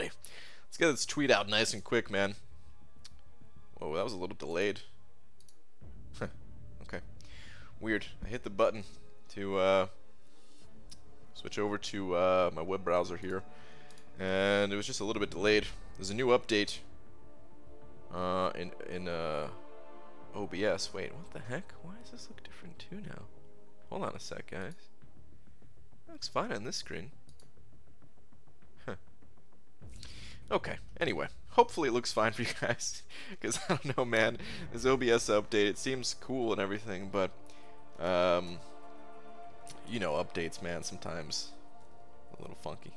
everybody. Let's get this tweet out nice and quick, man. Whoa, that was a little delayed. Okay. Weird. I hit the button to switch over to my web browser here, and it was just a little bit delayed. There's a new update in OBS. Wait, what the heck? Why does this look different too now? Hold on a sec, guys. It looks fine on this screen. Huh. Okay, anyway. Hopefully it looks fine for you guys. Because I don't know, man. This OBS update, it seems cool and everything, but you know, updates, man, sometimes a little funky.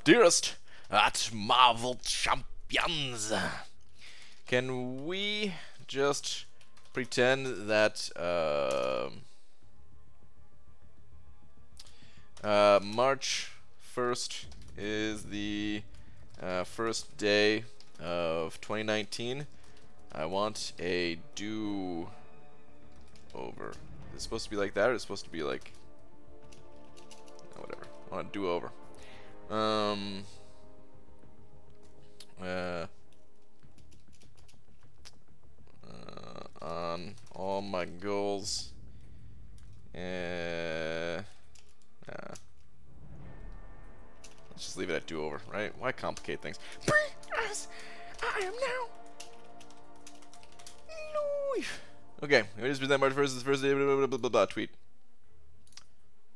Dearest at Marvel Champions, can we just pretend that March 1st is the first day of 2019? I want a do-over. Is it supposed to be like that, or is it supposed to be like... oh, whatever. I want a do-over. On all my goals. Let's just leave it at do-over, right? Why complicate things? As I am now. Okay, it is present March 1st, is the first day, blah, blah, blah, blah, blah, tweet.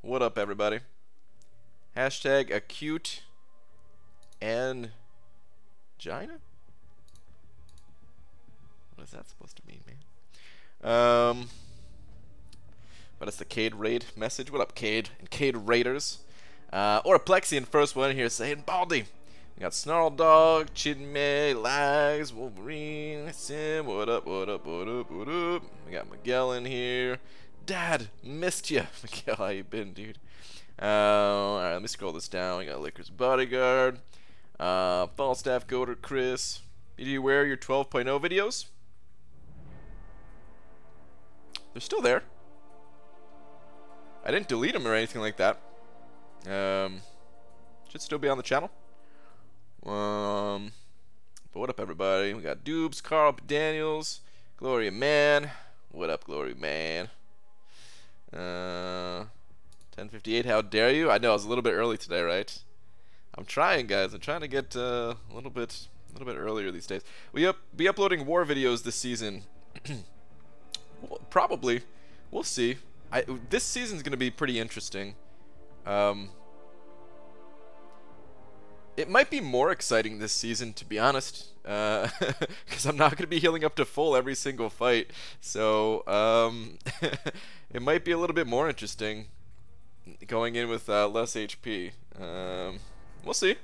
What up, everybody? Hashtag acute angina? What is that supposed to mean, man? But it's the Cade Raid message. What up, Cade? And Cade Raiders. Or a Plexian first one here saying Baldy. We got Snarl Dog, Chidme, Lags, Wolverine, Sim, what up, what up, what up, what up? We got Miguel in here. Dad, missed ya. Miguel, how you been, dude? Alright, let me scroll this down. We got Liquor's Bodyguard, Falstaff, Goater, Chris. Did you wear your 12.0 videos? They're still there. I didn't delete them or anything like that. Should still be on the channel. But what up, everybody? We got Dubes, Carl Daniels, Gloria Man. What up, Gloria Man? 10:58. How dare you? I know I was a little bit early today, right? I'm trying, guys. I'm trying to get a little bit earlier these days. We'll be uploading war videos this season. Probably. We'll see. This season's gonna be pretty interesting. It might be more exciting this season, to be honest, because I'm not going to be healing up to full every single fight, so it might be a little bit more interesting going in with less HP. We'll see.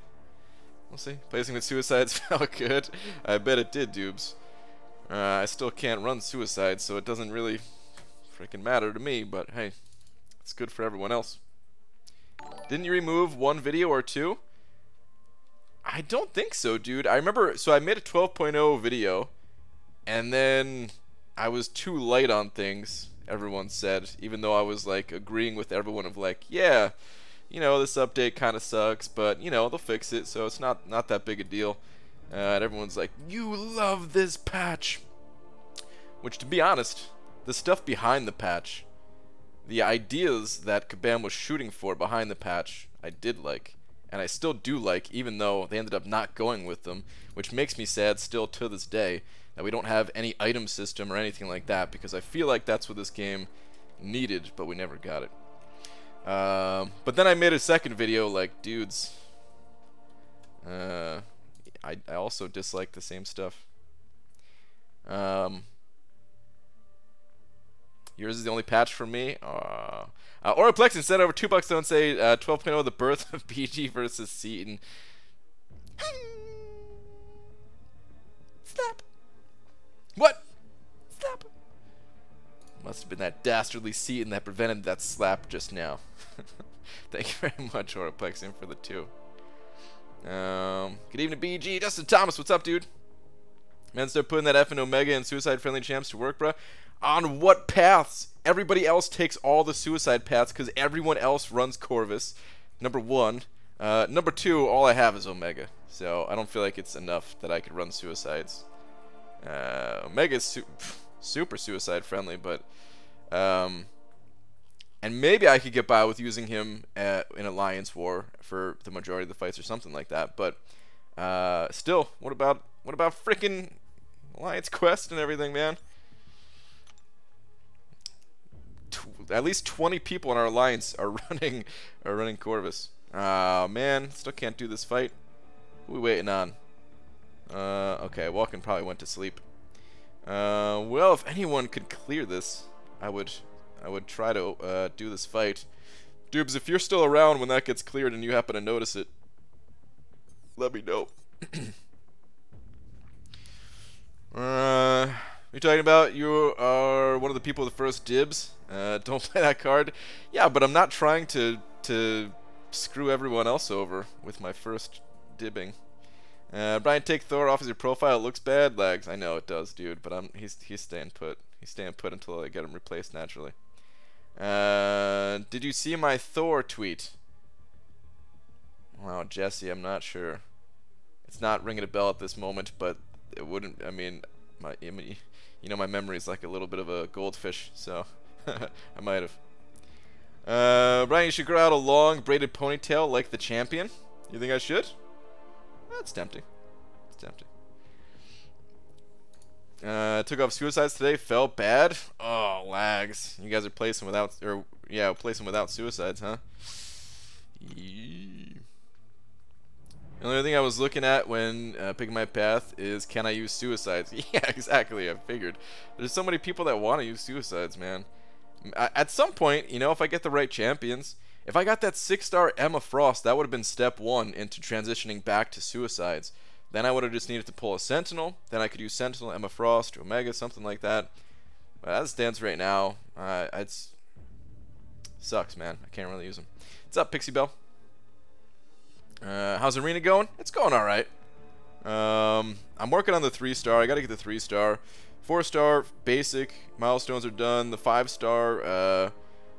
We'll see. Placing with suicides felt good. I bet it did, Dubes. I still can't run suicides, so it doesn't really freaking matter to me, but hey, it's good for everyone else. Didn't you remove one video or two? I don't think so, dude. I remember, so I made a 12.0 video, and then I was too light on things, everyone said, even though I was, like, agreeing with everyone of, like, yeah, you know, this update kind of sucks, but, you know, they'll fix it, so it's not that big a deal. And everyone's like, you love this patch. Which, to be honest, the stuff behind the patch, the ideas that Kabam was shooting for behind the patch, I did like. And I still do like, even though they ended up not going with them, which makes me sad still to this day that we don't have any item system or anything like that, because I feel like that's what this game needed, but we never got it. But then I made a second video like, dudes, I also dislike the same stuff. Yours is the only patch for me. Oraplex instead over $2. Don't say 12.0 the birth of PG versus Seaton. Slap. What? Slap. Must have been that dastardly Seaton that prevented that slap just now. Thank you very much, Oraplexian, for the 2. Good evening, BG. Justin Thomas, what's up, dude? Man, start putting that F and Omega and suicide-friendly champs to work, bro. On what paths? Everybody else takes all the suicide paths because everyone else runs Corvus. Number 1. Number 2, all I have is Omega, so I don't feel like it's enough that I could run suicides. Omega is super suicide friendly, but and maybe I could get by with using him in Alliance War for the majority of the fights or something like that. But still, what about freaking Alliance Quest and everything, man? At least 20 people in our alliance are running Corvus. Man, still can't do this fight. Who we waiting on? Okay, Walken probably went to sleep. Well, if anyone could clear this, I would try to do this fight. Dubes, if you're still around when that gets cleared and you happen to notice it, let me know. You're talking about you are one of the people with the first dibs. Don't play that card. Yeah, but I'm not trying to screw everyone else over with my first dibbing. Brian, take Thor off as your profile. It looks bad. Lags. I know it does, dude. But he's staying put. He's staying put until I get him replaced naturally. Did you see my Thor tweet? Wow, Jesse, I'm not sure. It's not ringing a bell at this moment, but it wouldn't. I mean, you know, my memory is like a little bit of a goldfish, so I might have. Brian, you should grow out a long braided ponytail like the champion. You think I should? That's tempting. It's tempting. Took off suicides today. Felt bad. Oh, lags. You guys are placing without, or yeah, placing without suicides, huh? Yee. The only thing I was looking at when picking my path is, can I use suicides? Yeah, exactly. I figured. There's so many people that want to use suicides, man. At some point, you know, if I get the right champions, if I got that 6-star Emma Frost, that would have been step 1 into transitioning back to suicides. Then I would have just needed to pull a Sentinel. Then I could use Sentinel, Emma Frost, Omega, something like that. But as it stands right now, it's sucks, man. I can't really use them. What's up, Pixie Bell? How's Arena going? It's going alright. I'm working on the 3-star. I gotta get the 3-star. 4-star basic milestones are done. The 5-star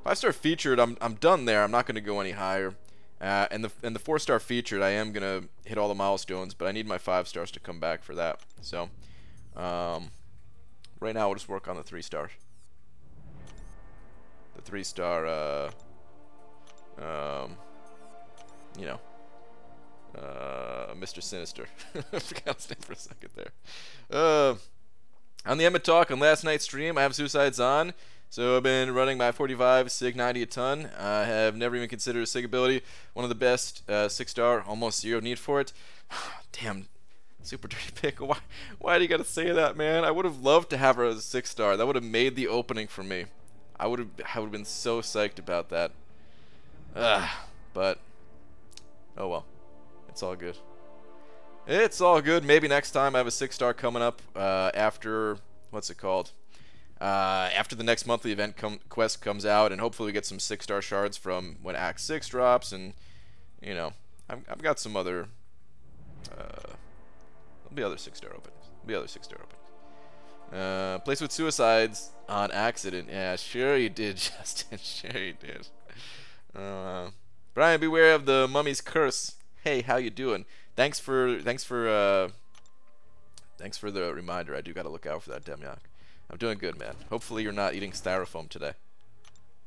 5-star featured, I'm done there. I'm not gonna go any higher. And the 4-star featured, I am gonna hit all the milestones, but I need my 5 stars to come back for that. So right now we'll just work on the 3 stars. The 3-star you know, Mr. Sinister. I forgot his name for a second there. On the Emma Talk on last night's stream, I have suicides on. So I've been running my 45 Sig 90 a ton. I have never even considered a Sig ability. One of the best 6-star, almost 0 need for it. Damn, super dirty pick. Why do you gotta say that, man? I would have loved to have her as a 6-star. That would have made the opening for me. I would have been so psyched about that. But oh well, it's all good. It's all good. Maybe next time I have a 6-star coming up after, what's it called? After the next monthly event quest comes out, and hopefully we get some 6-star shards from when Act 6 drops, and you know, I've got some other there'll be other 6-star openings. Place with suicides on accident. Yeah, sure you did, Justin. Sure you did. Brian, beware of the mummy's curse. Hey, how you doing? Thanks for the reminder. I do gotta look out for that, Demyak. I'm doing good, man. Hopefully you're not eating styrofoam today.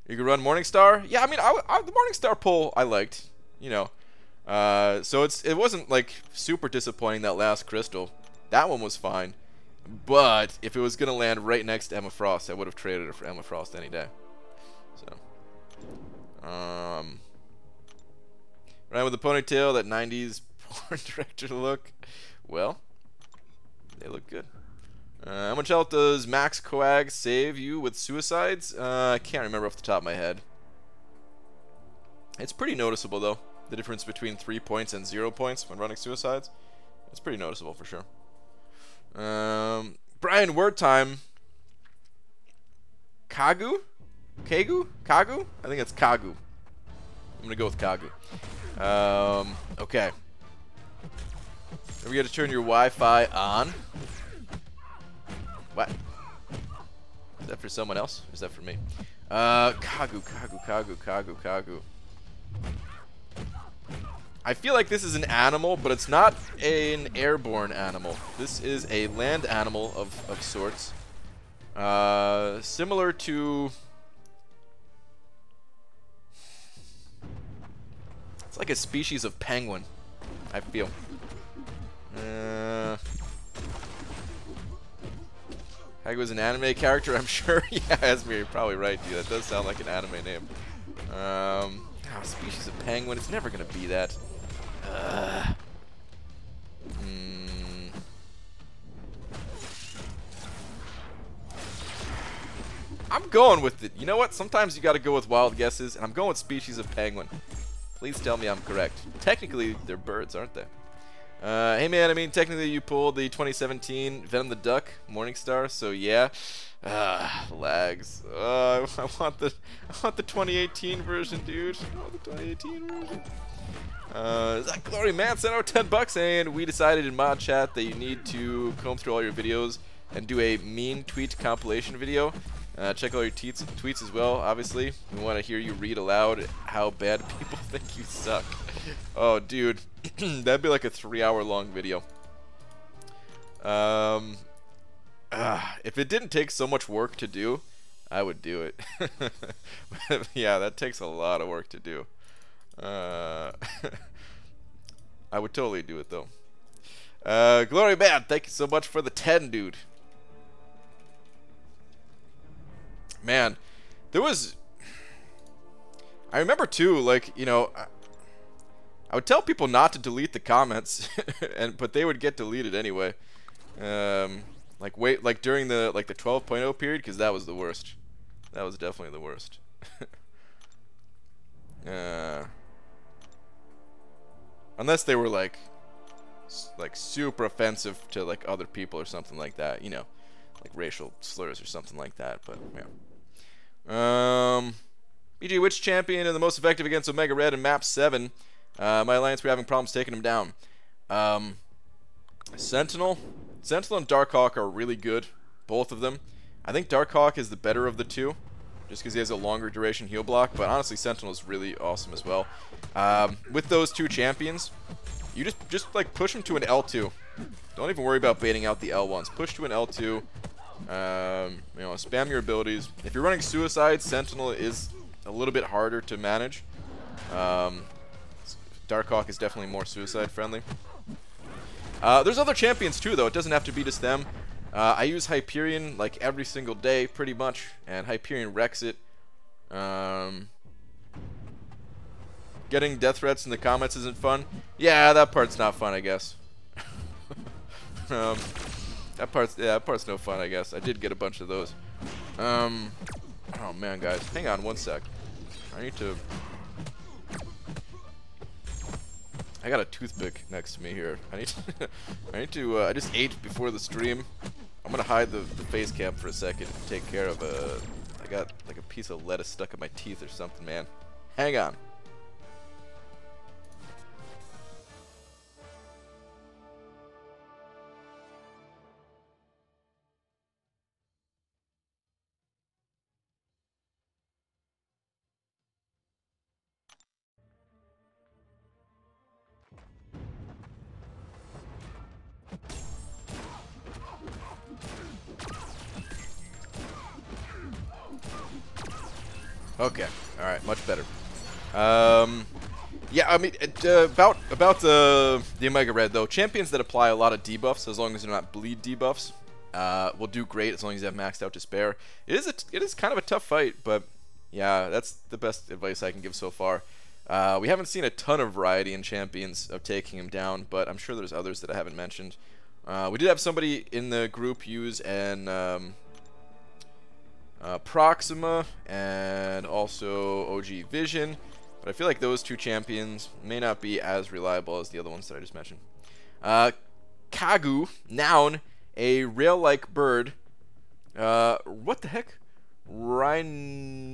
You can run Morningstar? Yeah, I mean, the Morningstar pull I liked, you know. So it wasn't like super disappointing, that last crystal. That one was fine. But if it was gonna land right next to Emma Frost, I would have traded her for Emma Frost any day. So right with the ponytail, that 90s porn director look. Well, they look good. How much health does Max Coag save you with suicides? I can't remember off the top of my head. It's pretty noticeable, though. The difference between 3 points and 0 points when running suicides. It's pretty noticeable, for sure. Brian, word time. Kagu? Kagu? Kagu? I think it's Kagu. I'm gonna go with Kagu. Okay. Are we gonna turn your Wi-Fi on? What? Is that for someone else? Or is that for me? Kagu. I feel like this is an animal, but it's not an airborne animal. This is a land animal of sorts. Similar to... It's like a species of penguin, I feel. Hagu's an anime character, I'm sure. Yeah, Esme, you're probably right, dude. That does sound like an anime name. Species of penguin. It's never gonna be that. I'm going with it. You know what? Sometimes you gotta go with wild guesses, and I'm going with species of penguin. Please tell me I'm correct. Technically, they're birds, aren't they? Hey man, I mean, technically you pulled the 2017 Venom the Duck Morningstar, so yeah. Lags. I want the 2018 version, dude. I want the 2018 version. Zach Glory Man sent out 10 bucks, and we decided in mod chat that you need to comb through all your videos and do a mean tweet compilation video. Check all your tweets as well, obviously. We want to hear you read aloud how bad people think you suck. Oh, dude. That'd be like a 3-hour long video. If it didn't take so much work to do, I would do it. Yeah, that takes a lot of work to do. I would totally do it, though. Glory Man, thank you so much for the 10, dude. Man, there was... I remember, too, like, you know... I would tell people not to delete the comments, but they would get deleted anyway. Like during the 12.0 period, because that was the worst. That was definitely the worst. Unless they were like super offensive to like other people or something like that, you know, like racial slurs or something like that. But yeah. BG, which champion is the most effective against Omega Red in map 7? My alliance, we're having problems taking him down. Sentinel and Darkhawk are really good, both of them. I think Darkhawk is the better of the two, just because he has a longer duration heal block, but honestly Sentinel is really awesome as well. With those two champions, you just like push them to an L2. Don't even worry about baiting out the L1s. Push to an L2. You know, spam your abilities. If you're running Suicide, Sentinel is a little bit harder to manage. Darkhawk is definitely more suicide friendly. There's other champions too, though. It doesn't have to be just them. I use Hyperion like every single day, pretty much, and Hyperion wrecks it. Getting death threats in the comments isn't fun. Yeah, that part's not fun, I guess. That part's no fun, I guess. I did get a bunch of those. Oh man, guys, hang on one sec. I got a toothpick next to me here. I just ate before the stream. I'm gonna hide the face cam for a second and take care of I got like a piece of lettuce stuck in my teeth or something, man. Hang on. Okay, all right, much better. Yeah, I mean, about the Omega Red though, champions that apply a lot of debuffs, as long as they're not bleed debuffs, will do great as long as you have maxed out Despair. It is kind of a tough fight, but yeah, that's the best advice I can give so far. We haven't seen a ton of variety in champions of taking him down, but I'm sure there's others that I haven't mentioned. We did have somebody in the group use an Proxima and also OG Vision, but I feel like those two champions may not be as reliable as the other ones that I just mentioned. Kagu, noun, a rail-like bird. What the heck? Rhinochetus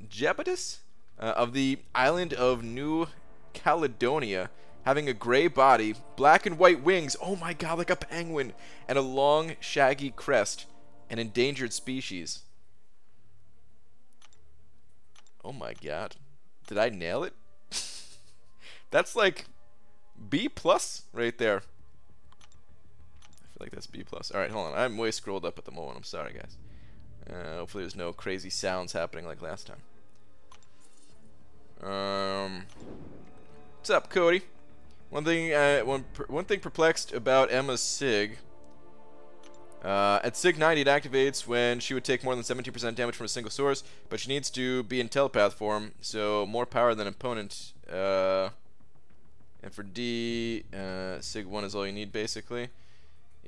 Jebatus of the island of New Caledonia, having a gray body, black and white wings, oh my god, like a penguin, and a long, shaggy crest. An endangered species. Oh my god. Did I nail it? That's like B plus right there. I feel like that's B plus. All right, hold on. I'm way scrolled up at the moment. I'm sorry, guys. Hopefully there's no crazy sounds happening like last time. What's up, Cody? One thing perplexed about Emma's Sig. At Sig 90, it activates when she would take more than 17% damage from a single source, but she needs to be in telepath form, so more power than opponent. And for D, Sig 1 is all you need, basically.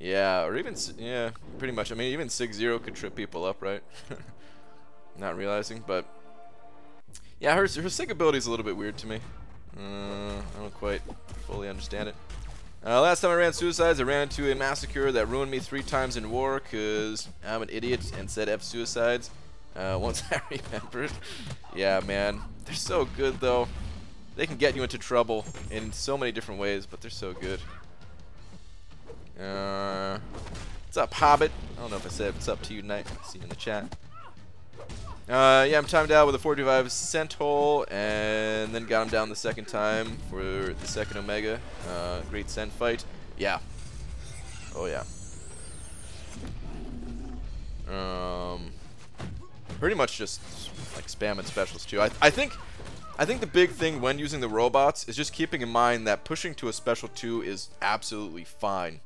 Yeah, or even, yeah, pretty much. I mean, even Sig 0 could trip people up, right? Not realizing, but yeah, her Sig ability is a little bit weird to me. I don't quite fully understand it. Last time I ran suicides, I ran into a massacre that ruined me 3 times in war because I'm an idiot and said F suicides. Once I remembered. Yeah, man. They're so good, though. They can get you into trouble in so many different ways, but they're so good. What's up, Hobbit? I don't know if I said what's up to you tonight. See you in the chat. Yeah, I'm timed out with a 425 cent hole, and then got him down the second time for the second Omega. Great cent fight. Yeah. Oh yeah. Pretty much just like spamming specials too. I think the big thing when using the robots is just keeping in mind that pushing to a special 2 is absolutely fine.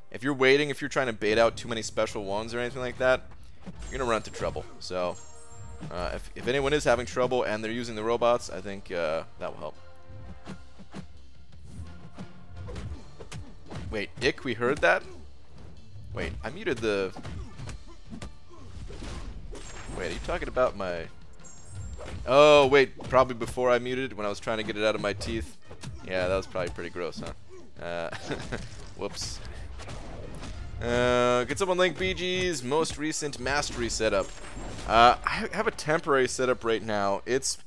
If you're waiting, if you're trying to bait out too many special 1s or anything like that, you're gonna run into trouble. So. If anyone is having trouble and they're using the robots, I think that will help. Wait, Ick, we heard that? Wait, I muted the... Wait, are you talking about my... Oh, wait, probably before I muted, when I was trying to get it out of my teeth. Yeah, that was probably pretty gross, huh? Whoops. Can someone link BG's most recent mastery setup? I have a temporary setup right now. It's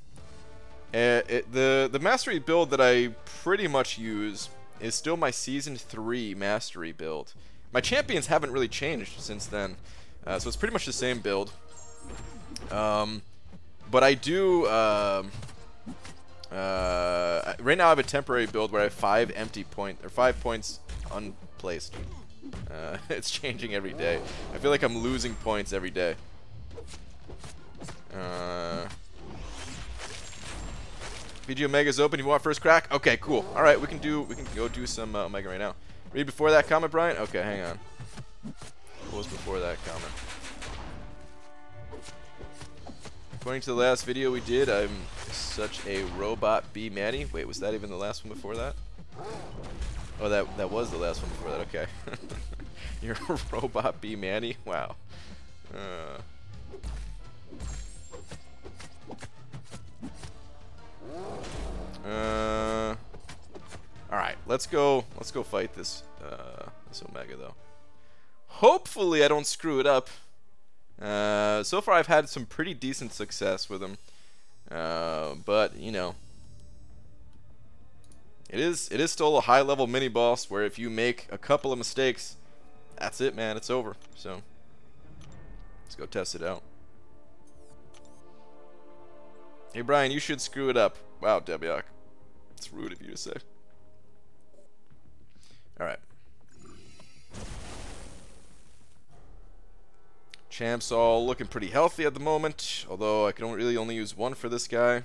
the mastery build that I pretty much use is still my season 3 mastery build. My champions haven't really changed since then, so it's pretty much the same build. But I do right now I have a temporary build where I have 5 points unplaced. It's changing every day. I feel like I'm losing points every day. VG Omega's open. You want first crack? Okay, cool. All right, we can go do some Omega right now. Read before that comment, Brian. Okay, hang on. What was before that comment? According to the last video we did, I'm such a robot B Manny. Wait, was that even the last one before that? Oh, that was the last one before that. Okay. You're a robot B Manny? Wow. Alright, let's go fight this this Omega though. Hopefully I don't screw it up. So far I've had some pretty decent success with him. But you know, it is still a high level mini boss where if you make a couple of mistakes, that's it, man, it's over. So let's go test it out. Hey Brian, you should screw it up. Wow, Debiok. It's rude of you to say. Alright. Champs all looking pretty healthy at the moment, although I can really only use 1 for this guy.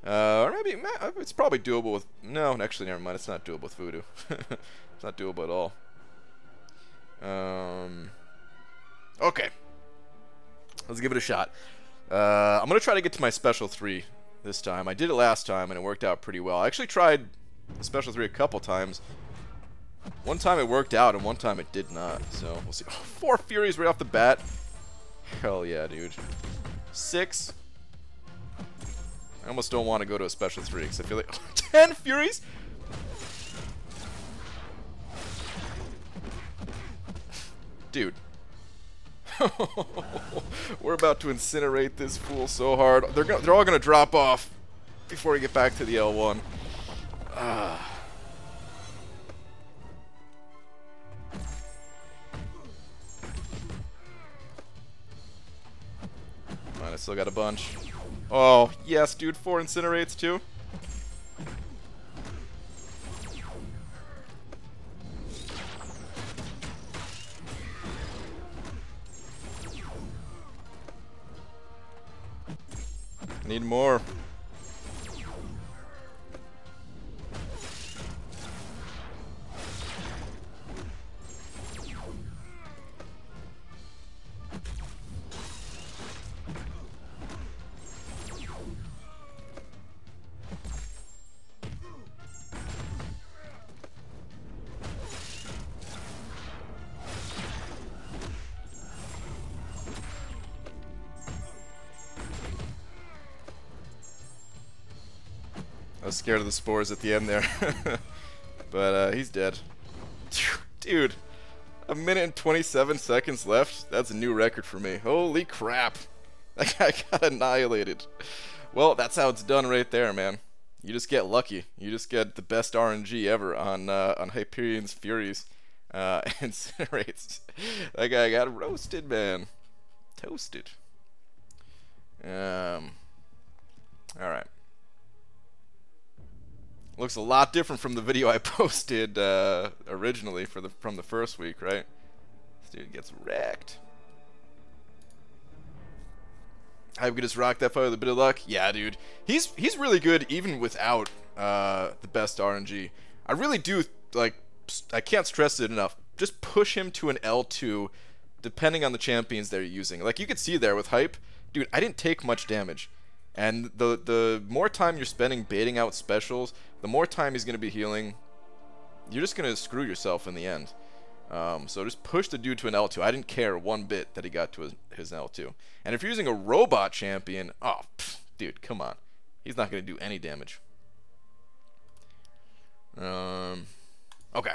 Or maybe it's probably doable with... No, actually, never mind. It's not doable with Voodoo. It's not doable at all. Okay. Let's give it a shot. I'm going to try to get to my special 3 this time. I did it last time, and it worked out pretty well. I actually tried the special 3 a couple times. One time it worked out, and one time it did not. So, we'll see. 4 Furies right off the bat. Hell yeah, dude. 6. I almost don't want to go to a special 3, because I feel like... 10 Furies? Dude. We're about to incinerate this fool so hard. They're all gonna drop off before we get back to the L1. Alright, I still got a bunch. Oh, yes, dude. 4 incinerates too. Need more. I was scared of the spores at the end there. But he's dead. Dude, 1 minute and 27 seconds left? That's a new record for me. Holy crap. That guy got annihilated. Well, that's how it's done right there, man. You just get lucky. You just get the best RNG ever on Hyperion's Furies. Incinerates. That guy got roasted, man. Toasted. Alright. Looks a lot different from the video I posted originally from the first week, right? This dude gets wrecked. I could just rock that fight with a bit of luck. Yeah, dude. He's really good even without the best RNG. I really do, like, I can't stress it enough. Just push him to an L2 depending on the champions they're using. Like, you could see there with Hype, dude, I didn't take much damage. And the more time you're spending baiting out specials, the more time he's going to be healing. You're just going to screw yourself in the end. So just push the dude to an L2. I didn't care one bit that he got to his L2. And if you're using a robot champion, oh, dude, come on. He's not going to do any damage. Okay.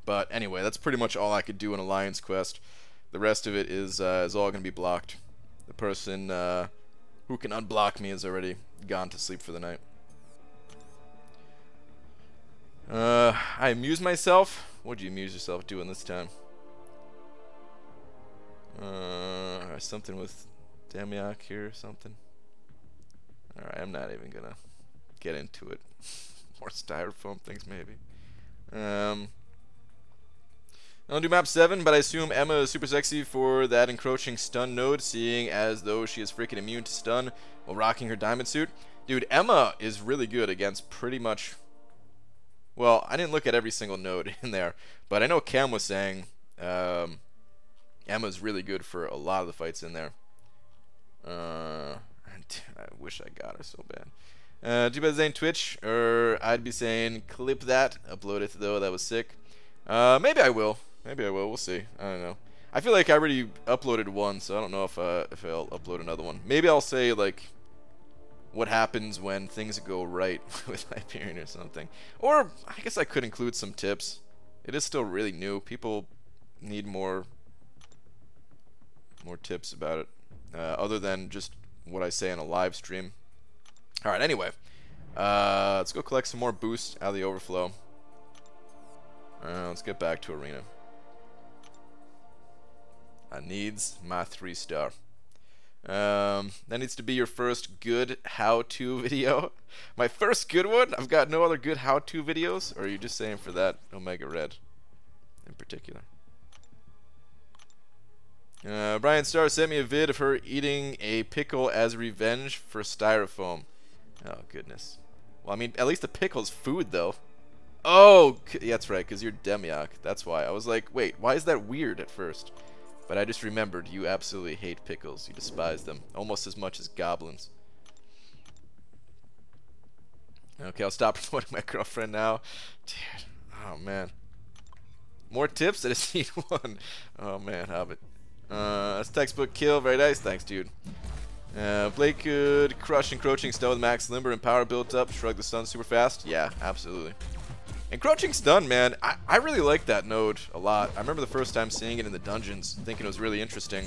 But anyway, that's pretty much all I could do in Alliance Quest. The rest of it is all going to be blocked. The person who can unblock me is already gone to sleep for the night. I amuse myself. What do you amuse yourself doing this time? Something with Demiak here or something. Alright, I'm not even gonna get into it. More styrofoam things, maybe. I don't do map 7, but I assume Emma is super sexy for that encroaching stun node, seeing as though she is freaking immune to stun while rocking her diamond suit. Dude, Emma is really good against pretty much... Well, I didn't look at every single node in there, but I know Cam was saying Emma's really good for a lot of the fights in there. I wish I got her so bad. Too bad saying Twitch, or I'd be saying clip that, upload it though, that was sick. Maybe I will. Maybe I will. We'll see. I don't know. I feel like I already uploaded one, so I don't know if I'll upload another one. Maybe I'll say like what happens when things go right with Hyperion or something. Or I guess I could include some tips. It is still really new. People need more tips about it, other than just what I say in a live stream. All right. Anyway, let's go collect some more boost out of the overflow. Let's get back to arena. I needs my 3-star. That needs to be your first good how-to video. My first good one? I've got no other good how-to videos? Or are you just saying for that Omega Red in particular? Brian Starr sent me a vid of her eating a pickle as revenge for styrofoam. Oh, goodness. Well, I mean, at least the pickle's food, though. Oh, yeah, that's right, because you're Demiak. That's why. I was like, wait, why is that weird at first? But I just remembered you absolutely hate pickles. You despise them almost as much as goblins. Okay, I'll stop promoting my girlfriend now. Dude, oh man. More tips? I just need one. Oh man, Hobbit. That's textbook kill. Very nice. Thanks, dude. Blake could crush encroaching stun with max limber and power built up. Shrug the stun super fast. Yeah, absolutely. Encroaching stun, man, I really like that node a lot. I remember the first time seeing it in the dungeons, thinking it was really interesting.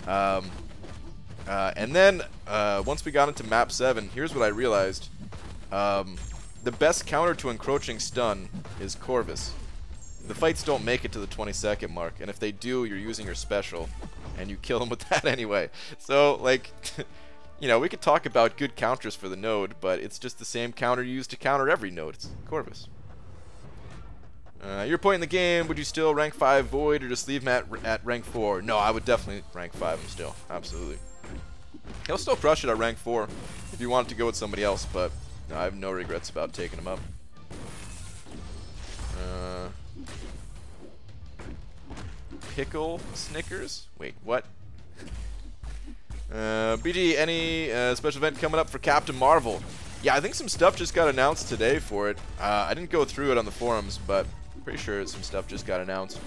And then, once we got into map 7, here's what I realized. The best counter to encroaching stun is Corvus. The fights don't make it to the 20-second mark, and if they do, you're using your special, and you kill them with that anyway. So, like, you know, we could talk about good counters for the node, but it's just the same counter used to counter every node. It's Corvus. Your point in the game, would you still rank 5 Void or just leave him at rank 4? No, I would definitely rank 5 him still. Absolutely. He'll still crush it at rank 4 if you wanted to go with somebody else, but no, I have no regrets about taking him up. Pickle Snickers? Wait, what? BG, any special event coming up for Captain Marvel? Yeah, I think some stuff just got announced today for it. I didn't go through it on the forums, but I'm pretty sure some stuff just got announced.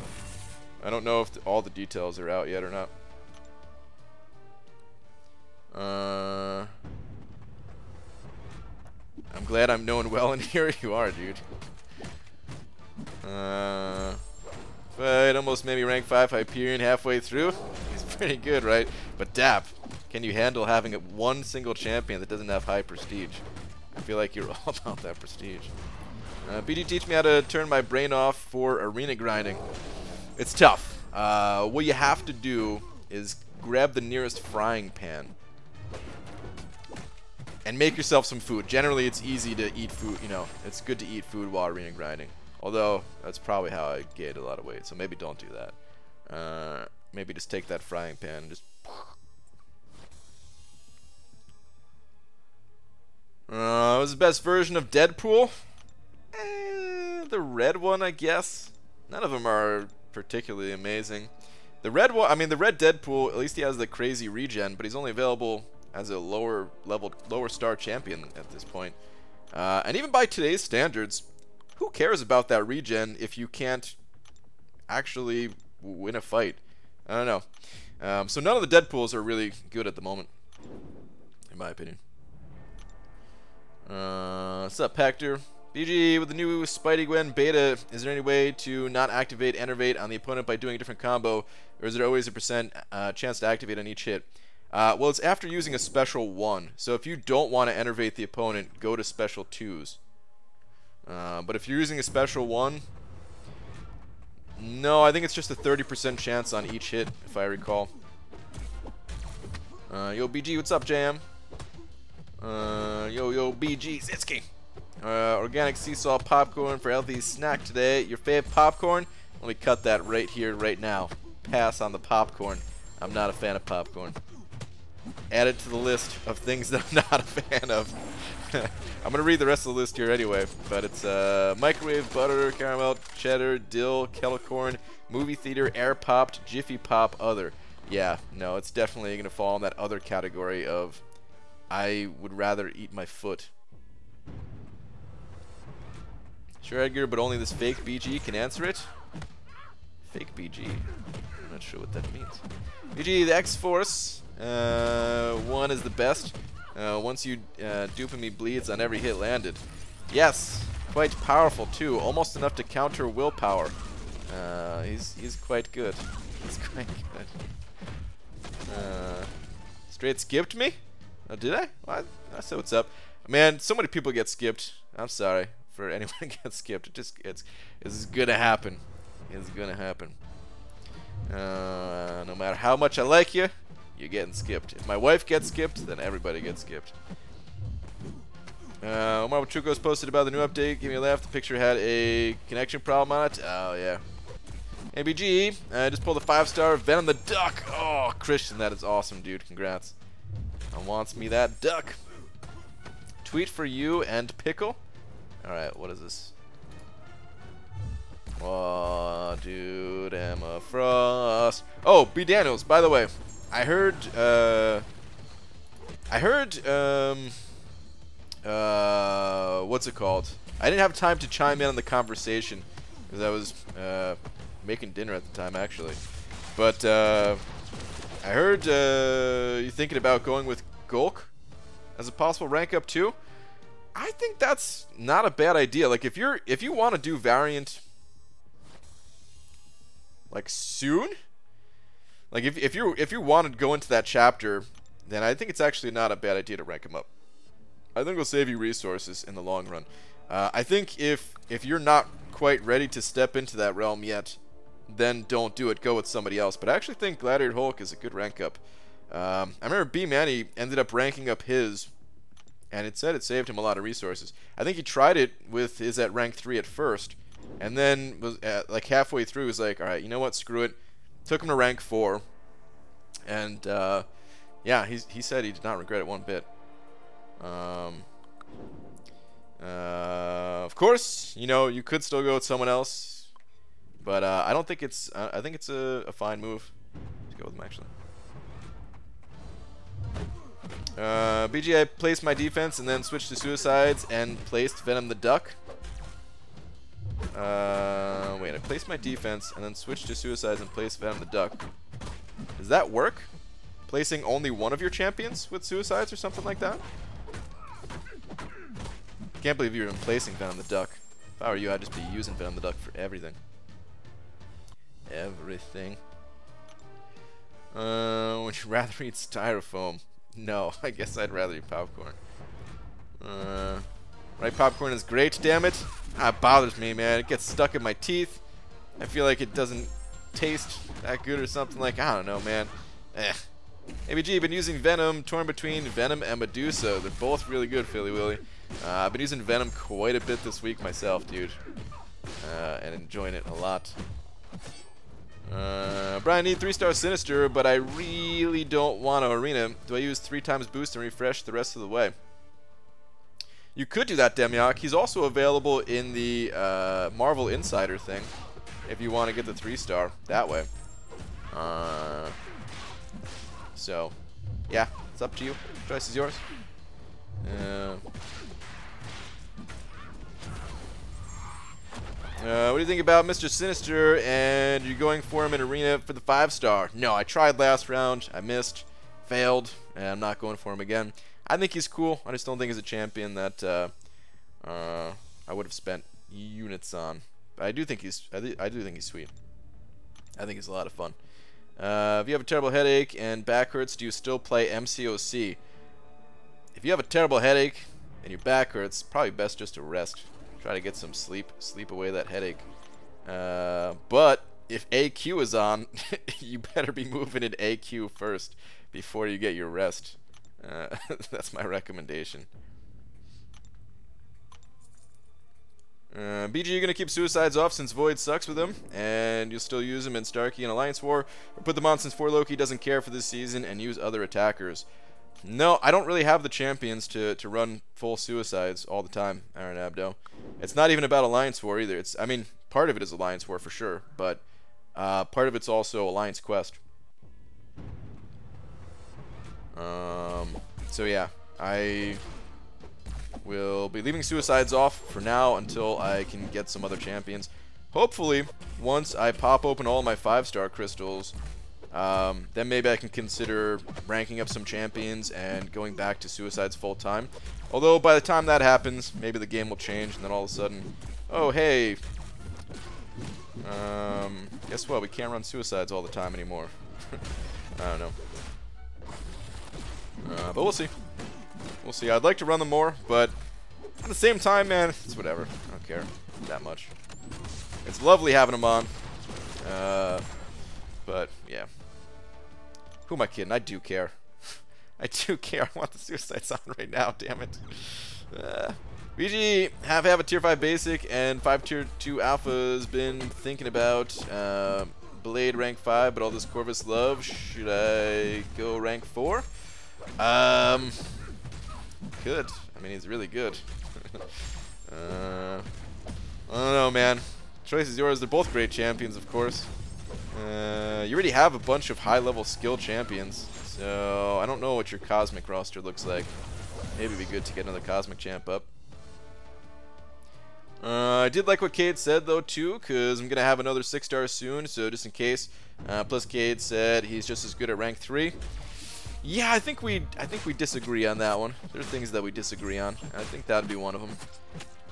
I don't know if all the details are out yet or not. I'm glad I'm known well in here. You are, dude. Fight almost made me rank 5 Hyperion halfway through. He's pretty good, right? But Dap, can you handle having one single champion that doesn't have high prestige? I feel like you're all about that prestige. BG, teach me how to turn my brain off for arena grinding. It's tough. What you have to do is grab the nearest frying pan and make yourself some food. Generally, it's easy to eat food. You know, it's good to eat food while arena grinding. Although, that's probably how I gained a lot of weight, so maybe don't do that. Maybe just take that frying pan and just... what was the best version of Deadpool? The red one, I guess. None of them are particularly amazing. The red one, I mean, the red Deadpool, at least he has the crazy regen, but he's only available as a lower star champion at this point. And even by today's standards, who cares about that regen if you can't actually win a fight? I don't know. So none of the Deadpools are really good at the moment, in my opinion. What's up, Hector? BG, with the new Spidey Gwen beta, is there any way to not activate Enervate on the opponent by doing a different combo, or is there always a percent chance to activate on each hit? Well, it's after using a special 1. So if you don't want to Enervate the opponent, go to special 2s. But if you're using a special 1, no, I think it's just a 30% chance on each hit, if I recall. Yo, BG, what's up, Jam? Yo, BG, Zitsky. Organic sea salt popcorn for healthy snack today. Your fave popcorn? Let me cut that right here, right now. Pass on the popcorn. I'm not a fan of popcorn. Add it to the list of things that I'm not a fan of. I'm going to read the rest of the list here anyway, but it's microwave, butter, caramel, cheddar, dill, kettle corn, movie theater, air popped, Jiffy Pop, other. Yeah, no, it's definitely going to fall in that other category of I would rather eat my foot. Sure, Edgar, but only this fake BG can answer it. Fake BG? I'm not sure what that means. BG, the X-Force 1 is the best. Once you dupe me bleeds on every hit landed. Yes, quite powerful too. Almost enough to counter willpower. He's quite good. He's quite good. Straight skipped me? Oh, did I? Well, I said what's up. Man, so many people get skipped. I'm sorry for anyone who gets skipped. It's gonna happen. It's gonna happen. No matter how much I like you, you're getting skipped. If my wife gets skipped, then everybody gets skipped. Omar Chuko's posted about the new update. Give me a laugh. The picture had a connection problem on it. Oh, yeah. ABG, I just pulled a 5-star Venom the Duck. Oh, Christian, that is awesome, dude. Congrats. I wants me that duck. Tweet for you and Pickle. Alright, what is this? Oh, dude, Emma Frost. Oh, B. Daniels, by the way. I heard, what's it called? I didn't have time to chime in on the conversation because I was making dinner at the time, actually. But I heard you're thinking about going with Gulk as a possible rank up too. I think that's not a bad idea. Like if you want to do variant like soon. Like if you want to go into that chapter, then I think it's actually not a bad idea to rank him up. I think it'll save you resources in the long run. I think if you're not quite ready to step into that realm yet, then don't do it. Go with somebody else. But I actually think Gladiator Hulk is a good rank up. I remember B Manny ended up ranking up his, and it said it saved him a lot of resources. I think he tried it with his at rank 3 at first, and then was like halfway through, he was like, all right, you know what, screw it. Took him to rank 4, and Yeah, he said he did not regret it one bit. Of course, you know, you could still go with someone else, but I don't think it's. I think it's a fine move. Let's go with him actually. BG, I placed my defense and then switched to suicides and placed Venom the Duck. Wait, I placed my defense and then switched to suicides and placed Venom the Duck. Does that work? Placing only one of your champions with suicides or something like that? Can't believe you're even placing Venom the Duck. If I were you, I'd just be using Venom the Duck for everything. Everything. Would you rather eat styrofoam? No, I guess I'd rather eat popcorn. Right, popcorn is great, damn it. Ah, it bothers me, man. It gets stuck in my teeth. I feel like it doesn't taste that good or something. Like, I don't know, man. ABG, been using Venom, torn between Venom and Medusa. They're both really good, Philly Willy. I've been using Venom quite a bit this week myself, dude. And enjoying it a lot. Brian, need 3-star Sinister, but I really don't want to arena. Do I use 3 times boost and refresh the rest of the way? You could do that, Demiok. He's also available in the Marvel Insider thing, if you want to get the 3-star that way. So, yeah, it's up to you. Choice is yours. What do you think about Mr. Sinister, and you're going for him in Arena for the 5-star? No, I tried last round. I missed, failed, and I'm not going for him again. I think he's cool. I just don't think he's a champion that I would have spent units on. But I do think he's sweet. I think he's a lot of fun. If you have a terrible headache and back hurts, do you still play MCOC? If you have a terrible headache and your back hurts, probably best just to rest. Try to get some sleep away that headache. But if AQ is on, you better be moving in AQ first before you get your rest. That's my recommendation. BG, you're going to keep suicides off since Void sucks with them, and you'll still use them in Starkey and Alliance War, or put them on since 4 Loki doesn't care for this season and use other attackers. No, I don't really have the champions to run full suicides all the time, Aaron Abdo. It's not even about Alliance War either. It's, I mean, part of it is Alliance War for sure, but part of it's also Alliance Quest. So yeah, I will be leaving suicides off for now until I can get some other champions. Hopefully, once I pop open all my 5-star crystals, then maybe I can consider ranking up some champions and going back to suicides full time. Although by the time that happens, maybe the game will change and then all of a sudden, oh hey, guess what? We can't run suicides all the time anymore. I don't know. But we'll see. We'll see. I'd like to run them more, but at the same time, man, it's whatever. I don't care that much. It's lovely having them on. But yeah. Who am I kidding? I do care. I do care. I want the suicides on right now, damn it. BG, have a tier 5 basic and 5 tier 2 alphas. Been thinking about Blade rank 5, but all this Corvus love. Should I go rank 4? Good. I mean, he's really good. I don't know, man. Choice is yours. They're both great champions, of course. You already have a bunch of high-level skill champions, so I don't know what your Cosmic roster looks like. Maybe it'd be good to get another Cosmic champ up. I did like what Cade said, though, too, because I'm going to have another 6-star soon, so just in case. Plus, Cade said he's just as good at rank 3. Yeah, I think we disagree on that one. There are things that we disagree on. I think that'd be one of them.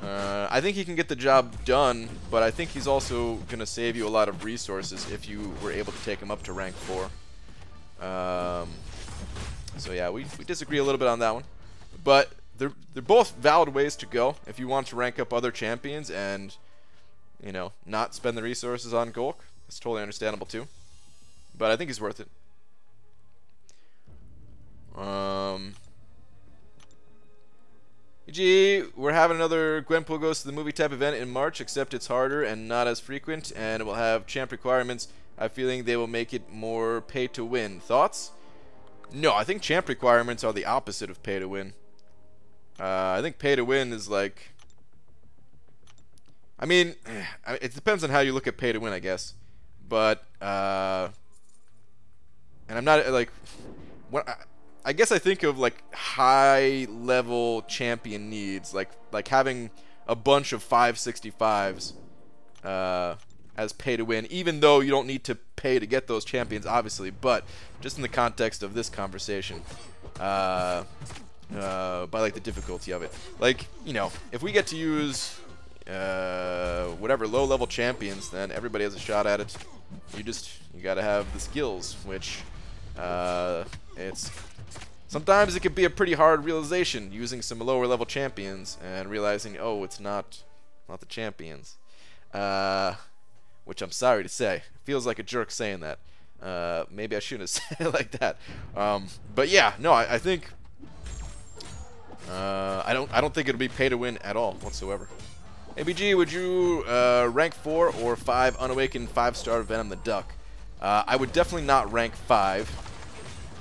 I think he can get the job done, but I think he's also going to save you a lot of resources if you were able to take him up to rank 4. So yeah, we disagree a little bit on that one. But they're both valid ways to go if you want to rank up other champions and, you know, not spend the resources on Golk. That's totally understandable too. But I think he's worth it. EG, we're having another Gwenpool Goes to the Movie type event in March, except it's harder and not as frequent, and it will have champ requirements. I have a feeling they will make it more pay to win. Thoughts? No, I think champ requirements are the opposite of pay to win. I think pay to win is like... I mean, it depends on how you look at pay to win, I guess. But, and I'm not, like... I guess I think of, like, high-level champion needs. Like having a bunch of 565s as pay to win, even though you don't need to pay to get those champions, obviously. But just in the context of this conversation, by, like, the difficulty of it. Like, you know, if we get to use... whatever low-level champions, then everybody has a shot at it. You gotta have the skills, which it's sometimes it can be a pretty hard realization using some lower-level champions and realizing, oh, it's not the champions. Which I'm sorry to say, it feels like a jerk saying that. Maybe I shouldn't have said it like that. But yeah, no, I think I don't think it'll be pay to win at all whatsoever. ABG, would you rank 4 or 5 unawakened 5-star Venom the Duck? I would definitely not rank 5.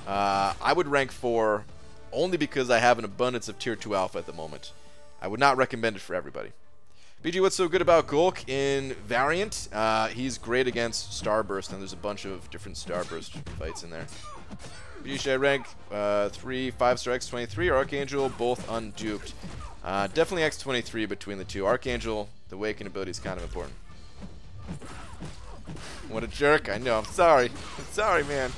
I would rank 4 only because I have an abundance of tier 2 alpha at the moment. I would not recommend it for everybody. BG, what's so good about Gulk in Variant? He's great against Starburst, and there's a bunch of different Starburst fights in there. BG, should I rank 3 5-star X23 or Archangel, both unduped? Definitely X23 between the two. Archangel, the Awaken ability is kind of important. What a jerk. I know. I'm sorry. I'm sorry, man.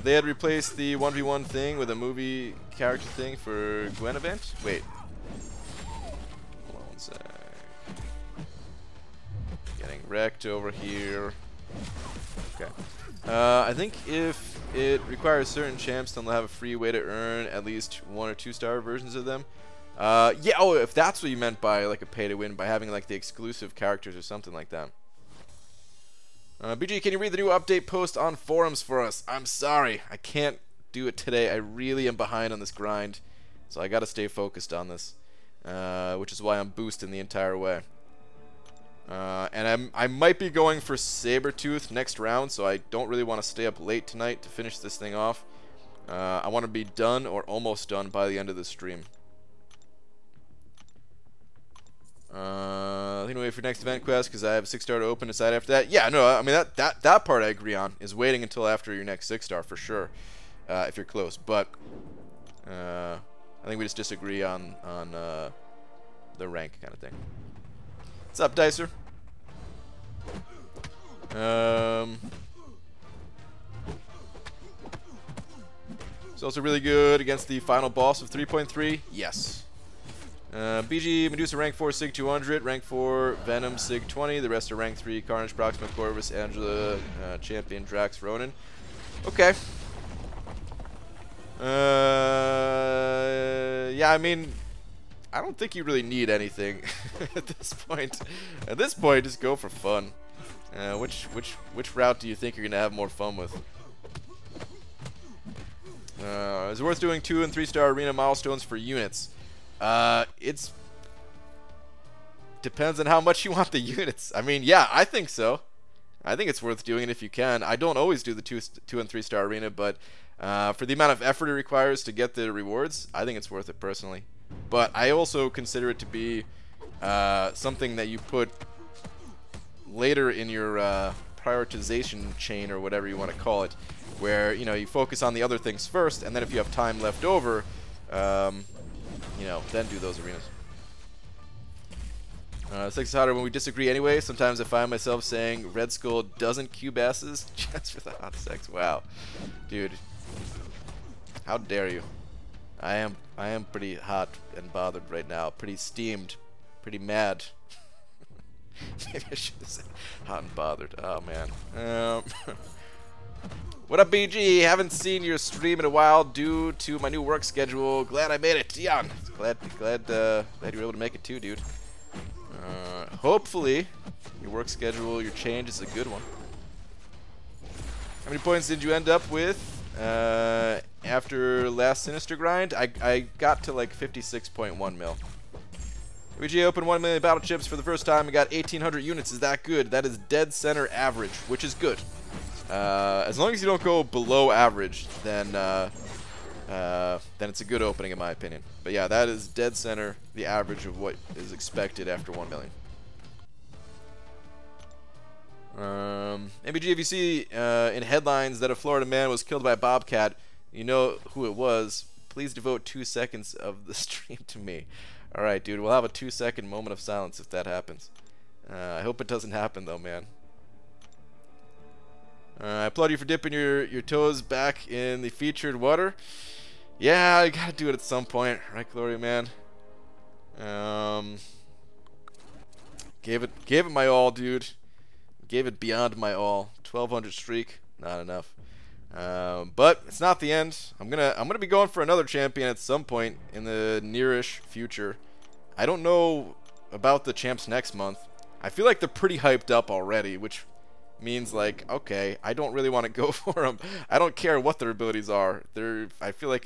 They had replaced the 1v1 thing with a movie character thing for Gwen event? Wait. Hold on one sec. Getting wrecked over here. Okay. I think if it requires certain champs, then they'll have a free way to earn at least 1 or 2-star versions of them. Yeah, oh, if that's what you meant by like a pay to win, by having like the exclusive characters or something like that. BG, can you read the new update post on forums for us? I'm sorry, I can't do it today. I really am behind on this grind, so I gotta stay focused on this, which is why I'm boosting the entire way. And I might be going for Sabretooth next round, so I don't really want to stay up late tonight to finish this thing off. I want to be done or almost done by the end of the stream. I think I'll wait for next event quest because I have 6-star to open aside after that. Yeah, no, I mean that part I agree on, is waiting until after your next 6-star for sure, if you're close. But I think we just disagree on the rank kind of thing. What's up, Dicer? It's also really good against the final boss of 3.3. Yes. BG, Medusa rank 4, Sig 200, rank 4, Venom, Sig 20, the rest are rank 3, Carnage, Proxima, Corvus, Angela, Champion, Drax, Ronin. Okay. Yeah, I mean, I don't think you really need anything at this point. At this point, just go for fun. Which route do you think you're gonna have more fun with? Is it worth doing 2- and 3-star arena milestones for units? It's depends on how much you want the units. I mean, yeah, I think so. I think it's worth doing it if you can. I don't always do the 2- and 3-star arena, but for the amount of effort it requires to get the rewards, I think it's worth it personally. But I also consider it to be something that you put later in your prioritization chain, or whatever you want to call it, where, you know, you focus on the other things first, and then if you have time left over, you know, then do those arenas. 6 is hotter when we disagree anyway. Sometimes I find myself saying Red Skull doesn't cube asses just for the hot sex. Wow, dude, how dare you? I am pretty hot and bothered right now. Pretty steamed, pretty mad. Maybe I should have said hot and bothered. Oh man. What up, BG? Haven't seen your stream in a while due to my new work schedule. Glad I made it, Dion. Glad you were able to make it too, dude. Hopefully, your work schedule, your change is a good one. How many points did you end up with after last Sinister grind? I got to like 56.1 mil. ABG opened 1 million battle chips for the first time and got 1,800 units. Is that good? That is dead center average, which is good. As long as you don't go below average, then it's a good opening in my opinion. But yeah, that is dead center, the average of what is expected after 1 million. ABG, if you see in headlines that a Florida man was killed by a bobcat, you know who it was. Please devote 2 seconds of the stream to me. Alright, dude, we'll have a 2-second moment of silence if that happens. I hope it doesn't happen, though, man. I applaud you for dipping your toes back in the featured water. Yeah, I gotta do it at some point. Right, Gloria, man? Gave it my all, dude. Gave it beyond my all. 1,200 streak, not enough. But it's not the end. I'm gonna be going for another champion at some point in the nearish future. I don't know about the champs next month. I feel like they're pretty hyped up already, which means like, okay, I don't really want to go for them. I don't care what their abilities are. I feel like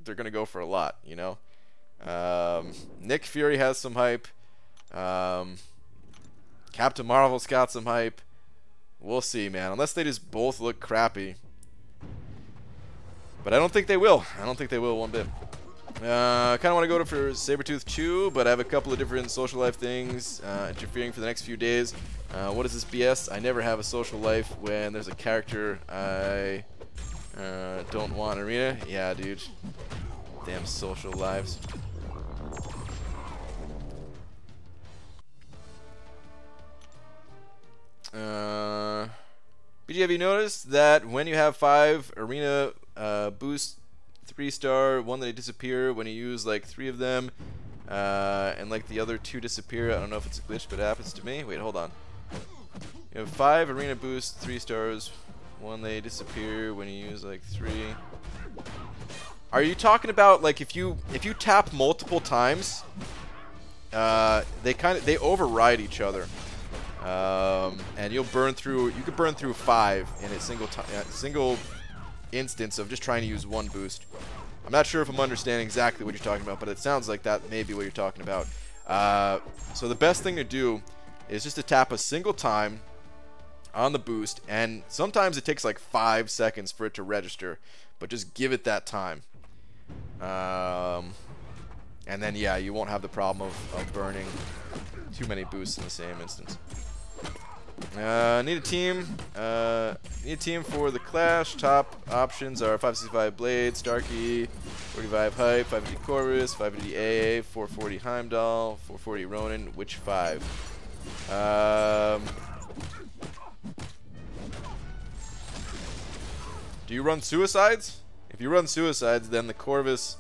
they're gonna go for a lot, you know. Nick Fury has some hype. Captain Marvel's got some hype. We'll see, man. Unless they just both look crappy. But I don't think they will. I don't think they will one bit. I kind of want to go for Sabretooth 2, but I have a couple of different social life things interfering for the next few days. What is this BS? I never have a social life when there's a character I don't want arena. Yeah, dude. Damn social lives. BG, have you noticed that when you have 5 arena boost 3-star, one they disappear when you use like 3 of them, and like the other 2 disappear? I don't know if it's a glitch, but it happens to me. Wait, hold on. You have 5 arena boost 3-stars, one they disappear when you use like 3. Are you talking about like if you tap multiple times, they override each other? And you could burn through 5 in a single instance of just trying to use 1 boost. I'm not sure if I'm understanding exactly what you're talking about, but it sounds like that may be what you're talking about. So the best thing to do is just to tap a single time on the boost, and sometimes it takes like 5 seconds for it to register, but just give it that time. And then yeah, you won't have the problem of burning too many boosts in the same instance. Need a team. Need a team for the Clash. Top options are 565 Blade, Starkey, 45 Hype, 550 Corvus, 550 AA, 440 Heimdall, 440 Ronin. Which 5? Do you run Suicides? If you run Suicides, then the Corvus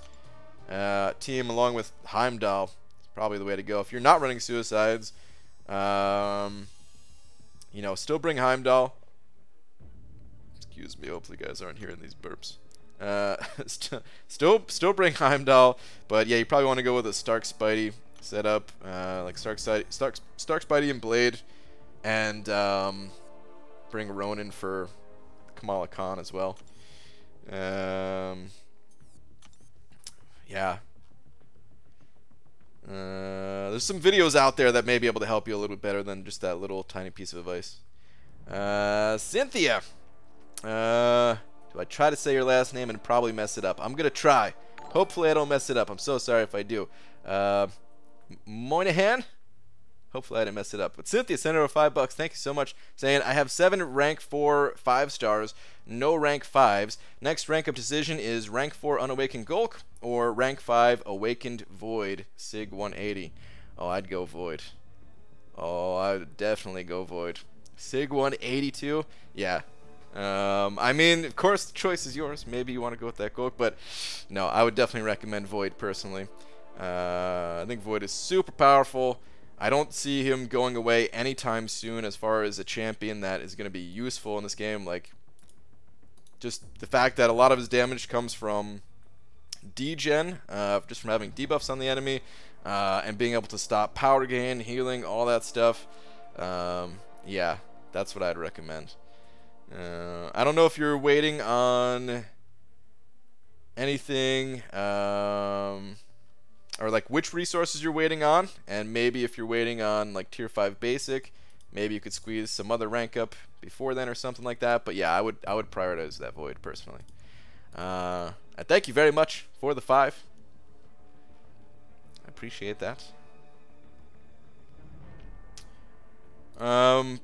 team along with Heimdall is probably the way to go. If you're not running Suicides, you know, still bring Heimdall. Excuse me, hopefully you guys aren't hearing these burps. Still bring Heimdall, but yeah, you probably want to go with a Stark Spidey setup, like Stark Spidey and Blade, and bring Ronin for Kamala Khan as well. Yeah. There's some videos out there that may be able to help you a little bit better than just that little tiny piece of advice. Cynthia. Do I try to say your last name and probably mess it up? I'm gonna try. Hopefully I don't mess it up. I'm so sorry if I do. Moynihan? Hopefully I didn't mess it up. But Cynthia sent over $5. Thank you so much. Saying, I have 7 rank 4 5-stars, no rank 5s. Next rank of decision is rank 4 Unawakened Gulk or rank 5 Awakened Void, Sig 180. Oh, I'd go Void. Oh, I would definitely go Void. Sig 182? Yeah. I mean, of course, the choice is yours. Maybe you want to go with that Gulk, but no, I would definitely recommend Void personally. I think Void is super powerful. I don't see him going away anytime soon as far as a champion that is going to be useful in this game. Like, just the fact that a lot of his damage comes from degen, just from having debuffs on the enemy, and being able to stop power gain, healing, all that stuff. Yeah, that's what I'd recommend. I don't know if you're waiting on anything. or like which resources you're waiting on, and maybe if you're waiting on like tier 5 basic, maybe you could squeeze some other rank up before then or something like that. But yeah, I would prioritize that void personally. And thank you very much for the 5. I appreciate that.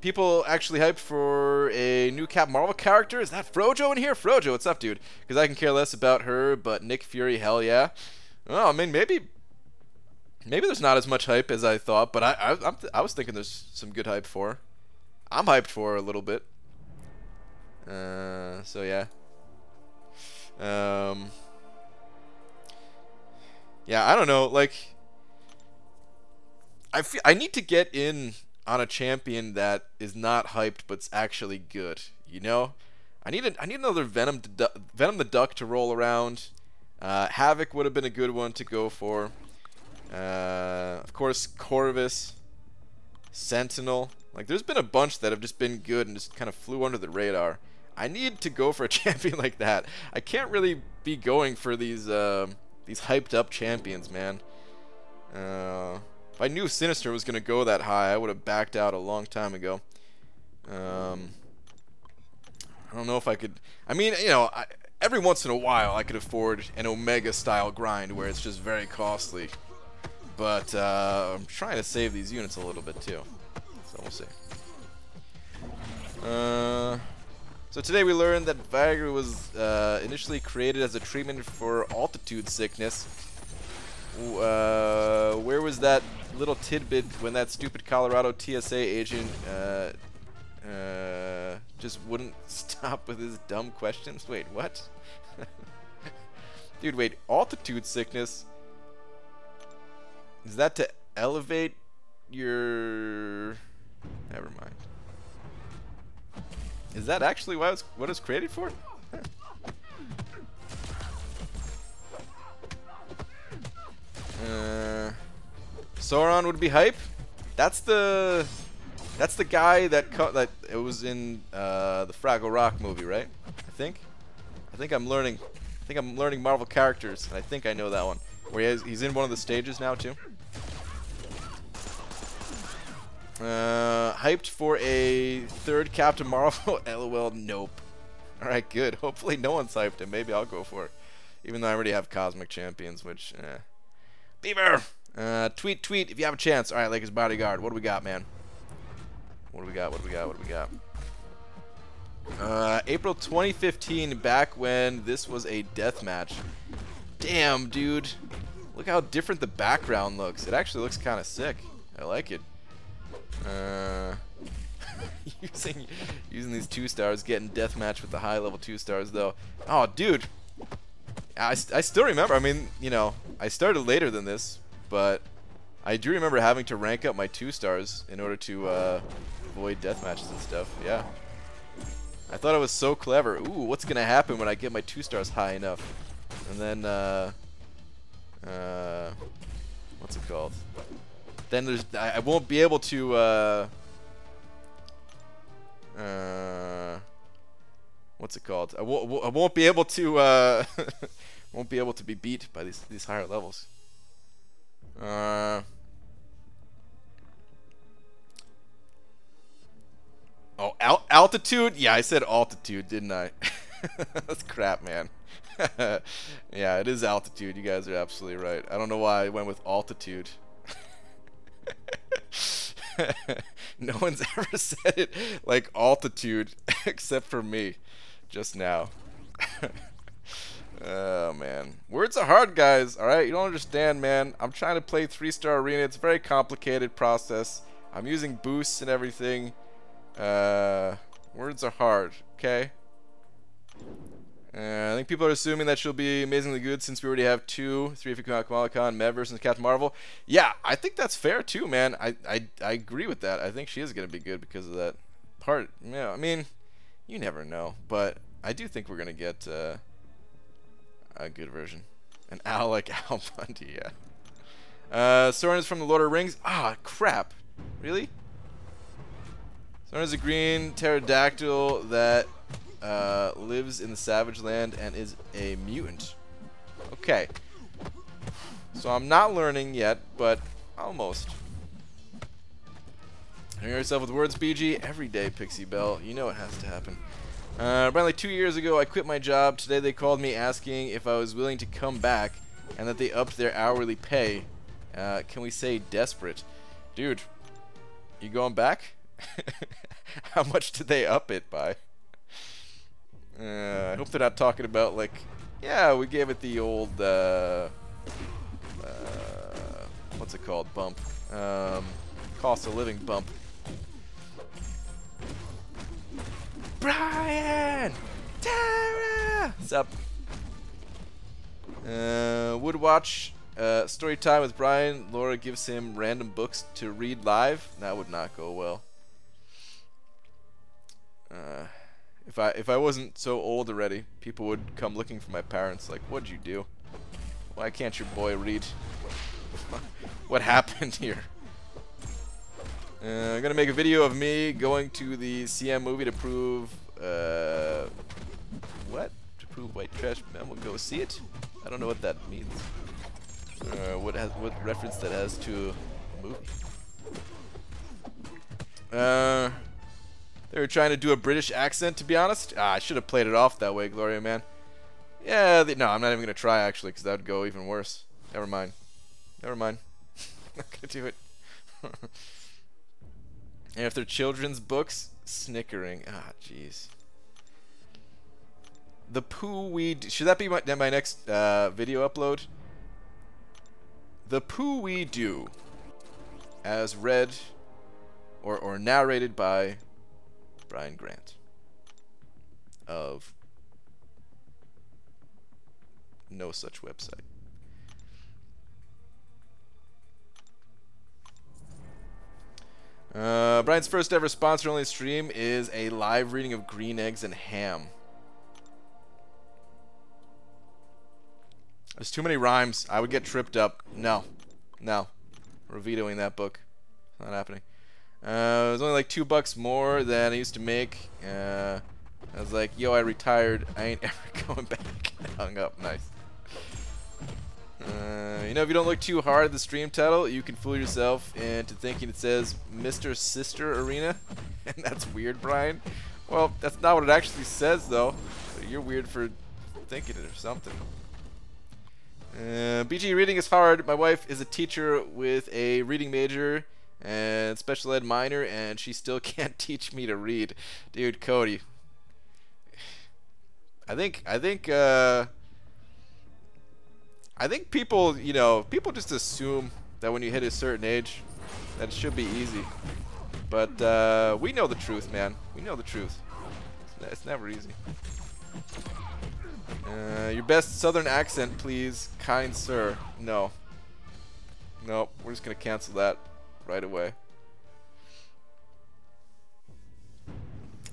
People actually hyped for a new Captain Marvel character. Is that Frojo in here? Frojo, what's up, dude? Because I can care less about her, but Nick Fury, hell yeah. Well, I mean, maybe there's not as much hype as I thought, but I was thinking there's some good hype for her. I'm hyped for her a little bit. So yeah. Yeah, I don't know. Like, I need to get in on a champion that is not hyped but's actually good. You know, I need another Venom the Duck to roll around. Havoc would have been a good one to go for. Of course, Corvus, Sentinel. Like, there's been a bunch that have just been good and just kind of flew under the radar. I need to go for a champion like that. I can't really be going for these hyped up champions, man. If I knew Sinister was gonna go that high, I would have backed out a long time ago. I don't know if I could. I mean, you know, every once in a while I could afford an Omega style grind where it's just very costly. But I'm trying to save these units a little bit too, so we'll see. So today we learned that Viagra was initially created as a treatment for altitude sickness. Where was that little tidbit when that stupid Colorado TSA agent just wouldn't stop with his dumb questions? Wait, what? Dude, wait, altitude sickness? Is that to elevate your... Never mind. Is that actually what it's created for? Huh. Sauron would be hype. That's the guy that it was in the Fraggle Rock movie, right? I think I'm learning Marvel characters, and I think I know that one. Where he's in one of the stages now too. Hyped for a third Captain Marvel. LOL, nope. Alright, good. Hopefully no one's hyped him. Maybe I'll go for it. Even though I already have Cosmic Champions, which, Beaver! Tweet if you have a chance. Alright, Lakers Bodyguard. What do we got, man? What do we got? April 2015, back when this was a deathmatch. Damn, dude. Look how different the background looks. It actually looks kind of sick. I like it. Using these 2-stars, getting deathmatch with the high level 2-stars though. Oh, dude. I still remember. I mean, you know, I started later than this, but I do remember having to rank up my 2-stars in order to avoid deathmatches and stuff. Yeah. I thought it was so clever. Ooh, what's gonna happen when I get my 2-stars high enough? And then what's it called? Then there's I won't be able to what's it called? I won't be able to won't be able to be beat by these higher levels. Oh, altitude? Yeah, I said altitude, didn't I? That's crap, man. Yeah, it is altitude. You guys are absolutely right. I don't know why I went with altitude. No one's ever said it like altitude except for me just now. Oh man, words are hard, guys. Alright, you don't understand, man. I'm trying to play 3-star arena. It's a very complicated process. I'm using boosts and everything. Words are hard, okay? I think people are assuming that she'll be amazingly good since we already have 2, 3 if you count Kamala Khan, Mev versus Captain Marvel. Yeah, I think that's fair too, man. I agree with that. I think she is going to be good because of that part. Yeah, I mean, you never know, but I do think we're going to get a good version. An owl like Al Bundy, yeah. Soren is from the Lord of the Rings. Ah, crap. Really? Soren is a green pterodactyl that lives in the Savage Land and is a mutant. Okay. So I'm not learning yet, but almost. Hang yourself with words, BG. Every day, Pixie Bell. You know it has to happen. Apparently 2 years ago, I quit my job. Today they called me asking if I was willing to come back and that they upped their hourly pay. Can we say desperate? Dude, you going back? How much did they up it by? I hope they're not talking about, like, yeah, we gave it the old, what's it called? Bump. Cost of living bump. Brian! Tara! What's up? Would watch story time with Brian. Laura gives him random books to read live. That would not go well. If I wasn't so old already, people would come looking for my parents. Like, what'd you do? Why can't your boy read? What happened here? I'm gonna make a video of me going to the CM movie to prove what? To prove white trash men will go see it? I don't know what that means. What reference that has to a movie? They were trying to do a British accent, to be honest. I should have played it off that way, Gloria, man. Yeah, no, I'm not even gonna try actually, because that would go even worse. Never mind. Never mind. Not gonna do it. And if they're children's books, snickering. Ah, jeez. The poo we do. Should that be my next video upload? The poo we do, as read or narrated by Brian Grant of no such website. Brian's first ever sponsor-only stream is a live reading of Green Eggs and Ham. There's too many rhymes. I would get tripped up. No. No. We're vetoing that book. It's not happening. It was only like $2 more than I used to make. I was like, yo, I retired. I ain't ever going back. Hung up. Nice. You know, if you don't look too hard at the stream title, you can fool yourself into thinking it says Mr. Sister Arena. And that's weird, Brian. Well, that's not what it actually says, though. So you're weird for thinking it or something. BG, reading is hard. My wife is a teacher with a reading major and special ed minor, and she still can't teach me to read. Dude, Cody. I think people, you know, people just assume that when you hit a certain age that it should be easy. But we know the truth, man. We know the truth. It's never easy. Your best southern accent, please, kind sir. No. Nope, we're just gonna cancel that right away.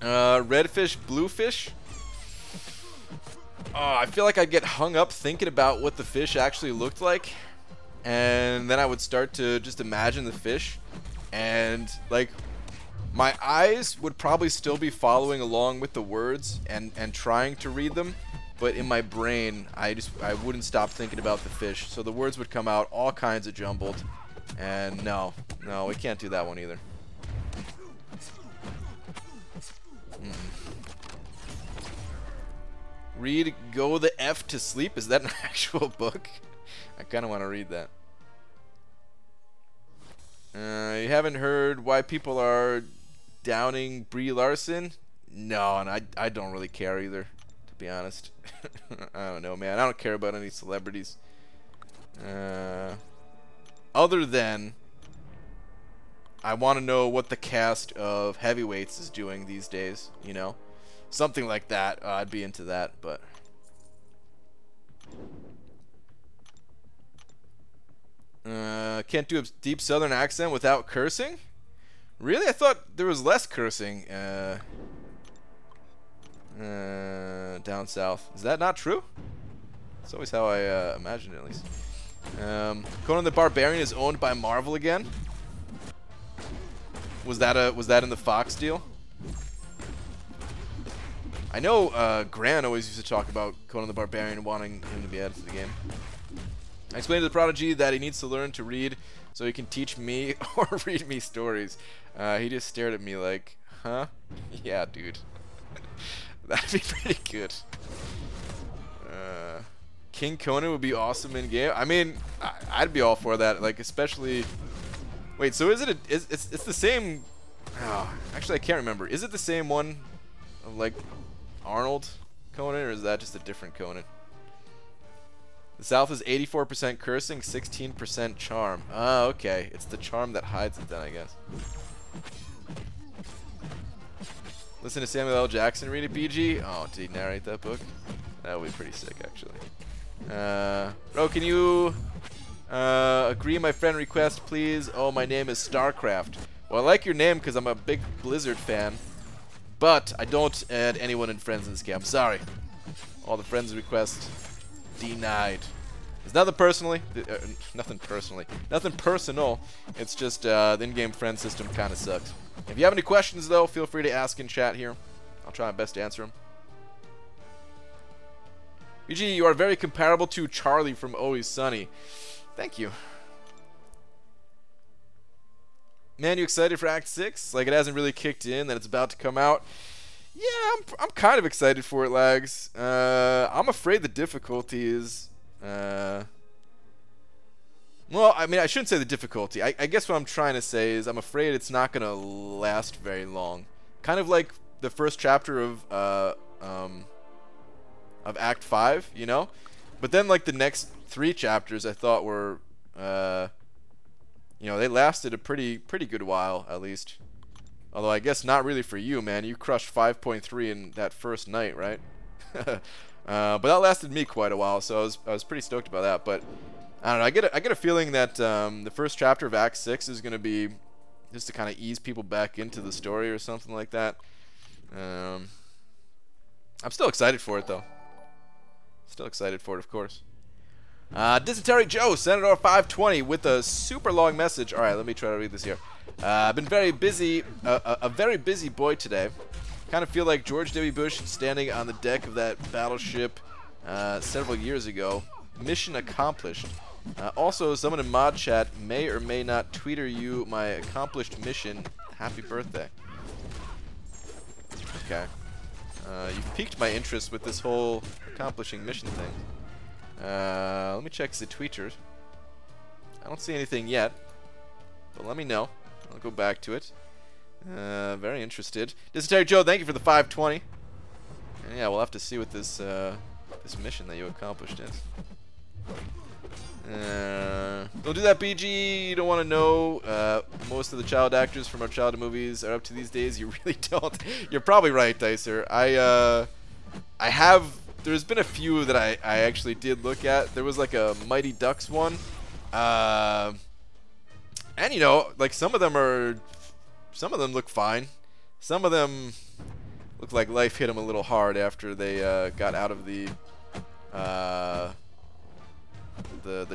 Redfish, bluefish? Oh, I feel like I'd get hung up thinking about what the fish actually looked like, and then I would start to just imagine the fish, and like my eyes would probably still be following along with the words and trying to read them, but in my brain I wouldn't stop thinking about the fish, so the words would come out all kinds of jumbled, and no, we can't do that one either. Read Go the F to Sleep? Is that an actual book? I kind of want to read that. You haven't heard why people are downing Brie Larson? No, and I don't really care either, to be honest. I don't know, man. I don't care about any celebrities. Other than I want to know what the cast of Heavyweights is doing these days, you know? Something like that. I'd be into that, but can't do a deep southern accent without cursing? Really? I thought there was less cursing down south. Is that not true? That's always how I imagine it, at least. Conan the Barbarian is owned by Marvel again? Was that in the Fox deal? I know Grant always used to talk about Conan the Barbarian wanting him to be added to the game. I explained to the prodigy that he needs to learn to read so he can teach me or read me stories. He just stared at me like, huh? Yeah, dude. That'd be pretty good. King Conan would be awesome in game. I mean, I'd be all for that. Like, especially. Wait, so is it? It's the same. Oh, actually, I can't remember. Is it the same one of like Arnold Conan, or is that just a different Conan? The South is 84% cursing, 16% charm. Ah, okay. It's the charm that hides it then, I guess. Listen to Samuel L. Jackson read it, BG? Oh, did he narrate that book? That would be pretty sick, actually. Bro, can you agree my friend request, please? Oh, my name is StarCraft. Well, I like your name because I'm a big Blizzard fan, but I don't add anyone in friends in this game. I'm sorry. All the friends requests denied. It's nothing personally. Nothing personal. It's just the in-game friend system kind of sucks. If you have any questions, though, feel free to ask in chat here. I'll try my best to answer them. BG, you are very comparable to Charlie from Always Sunny. Thank you. Man, you excited for Act 6? Like, it hasn't really kicked in, that it's about to come out. Yeah, I'm kind of excited for it, Lags. I'm afraid the difficulty is... well, I mean, I shouldn't say the difficulty. I guess what I'm trying to say is I'm afraid it's not going to last very long. Kind of like the first chapter of Act 5, you know? But then, like, the next 3 chapters I thought were, you know, they lasted a pretty good while, at least. Although I guess not really for you, man. You crushed 5.3 in that first night, right? But that lasted me quite a while, so I was pretty stoked about that. But I don't know. I get a feeling that the first chapter of Act 6 is going to be just to kind of ease people back into the story or something like that. I'm still excited for it, though. Still excited for it, of course. Dysentery Joe, Senator 520, with a super long message. All right, let me try to read this here. I've been very busy, a very busy boy today. Kind of feel like George W. Bush standing on the deck of that battleship several years ago. Mission accomplished. Also, someone in mod chat may or may not tweeter you my accomplished mission. Happy birthday. Okay. You've piqued my interest with this whole accomplishing mission thing. Let me check the tweeters. I don't see anything yet, but let me know. I'll go back to it. Very interested. Dysentery Joe, thank you for the 520. And yeah, we'll have to see what this this mission that you accomplished is. Don't do that, BG. You don't want to know most of the child actors from our childhood movies are up to these days. You really don't. You're probably right, Dicer. I have. There's been a few that I actually did look at. There was like a Mighty Ducks one. And you know, like some of them look fine. Some of them look like life hit them a little hard after they got out of the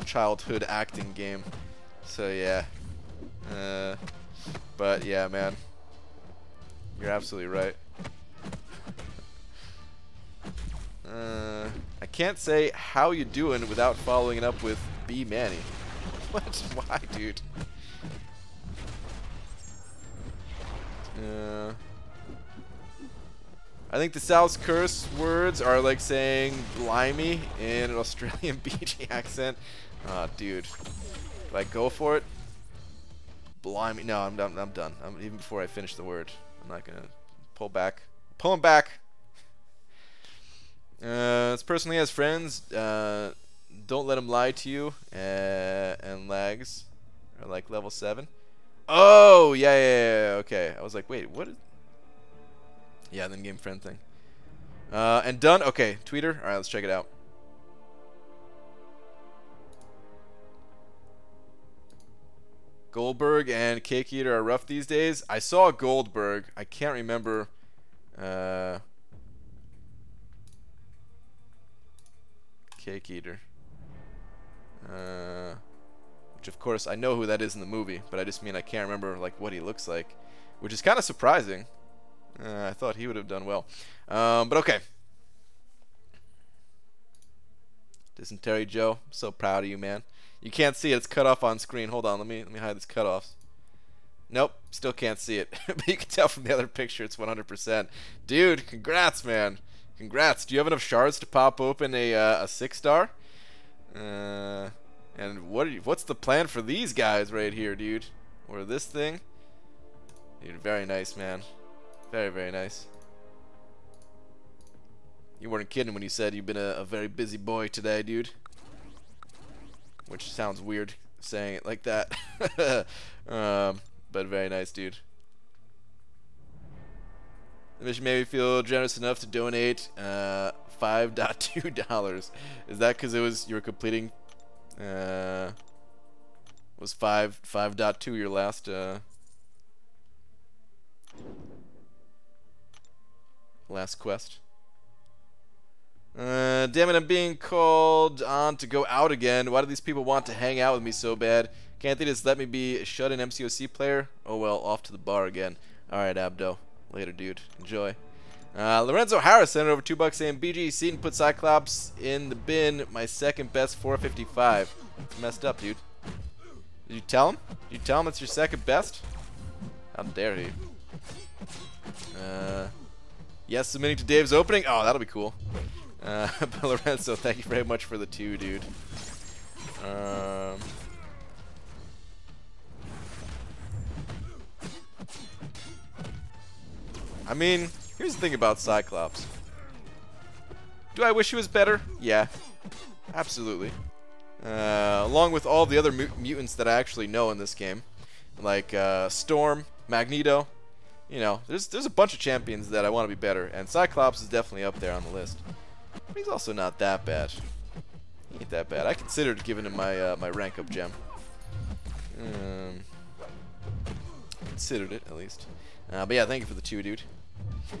childhood acting game. So yeah. But yeah, man. You're absolutely right. I can't say how you doing without following it up with B Manny. What? Why, dude? I think the South's curse words are like saying blimey in an Australian BG accent. Aw, dude. If I go for it? Blimey. No, I'm done. Even before I finish the word. I'm not gonna pull back. Pulling back. This person has friends. Don't let them lie to you. And lags are like level 7. Oh, yeah, okay. I was like, wait, what? Yeah, then game friend thing. And done. Okay, tweeter. All right, let's check it out. Goldberg and Cake Eater are rough these days. I saw Goldberg. I can't remember. Cake Eater. Which of course I know who that is in the movie, but I just mean I can't remember like what he looks like, which is kind of surprising. I thought he would have done well, but okay. Dysentery Joe, I'm so proud of you, man. You can't see it. It's cut off on screen. Hold on. Let me hide these cutoffs. Nope. Still can't see it. But you can tell from the other picture it's 100%. Dude, congrats, man. Congrats. Do you have enough shards to pop open a 6-star? And what's the plan for these guys right here, dude? Or this thing? Dude, very nice, man. Very, very nice. You weren't kidding when you said you've been a very busy boy today, dude. Which sounds weird saying it like that. But very nice, dude. The mission made me feel generous enough to donate $5.2. Is that because you were completing was 5.2 your last quest? Damn it, I'm being called on to go out again. Why do these people want to hang out with me so bad? Can't they just let me be a shut-in MCOC player? Oh well, off to the bar again. Alright, Abdo. Later, dude. Enjoy. Lorenzo Harris sent over $2 saying, BG, Seaton put Cyclops in the bin. My second best 455. It's messed up, dude. Did you tell him? Did you tell him it's your second best? How dare he? Yes, submitting to Dave's opening. Oh, that'll be cool. But Lorenzo, thank you very much for the 2, dude. I mean, here's the thing about Cyclops. Do I wish he was better? Yeah, absolutely. Along with all the other mutants that I actually know in this game, like Storm, Magneto. You know, there's a bunch of champions that I want to be better, and Cyclops is definitely up there on the list. But he's also not that bad. He ain't that bad. I considered giving him my my rank up gem. Considered it at least. But yeah, thank you for the 2, dude.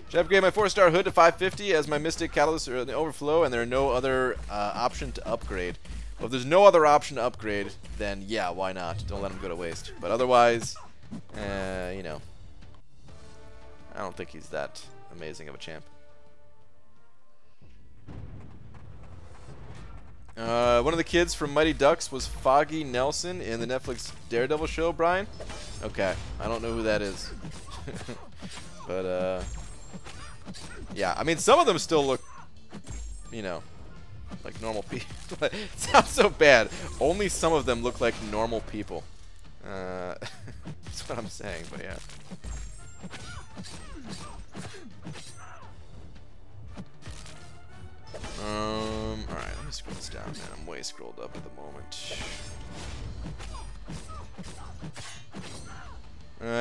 Should I upgrade my 4-star hood to 550 as my Mystic Catalyst are in the overflow and there are no other option to upgrade? Well, if there's no other option to upgrade, then yeah, why not? Don't let him go to waste. But otherwise, you know, I don't think he's that amazing of a champ. One of the kids from Mighty Ducks was Foggy Nelson in the Netflix Daredevil show, Brian? Okay, I don't know who that is. But, yeah, I mean, some of them still look, you know, like normal people. It sounds so bad. Only some of them look like normal people. That's what I'm saying, but yeah. Alright, let me scroll this down, man. I'm way scrolled up at the moment.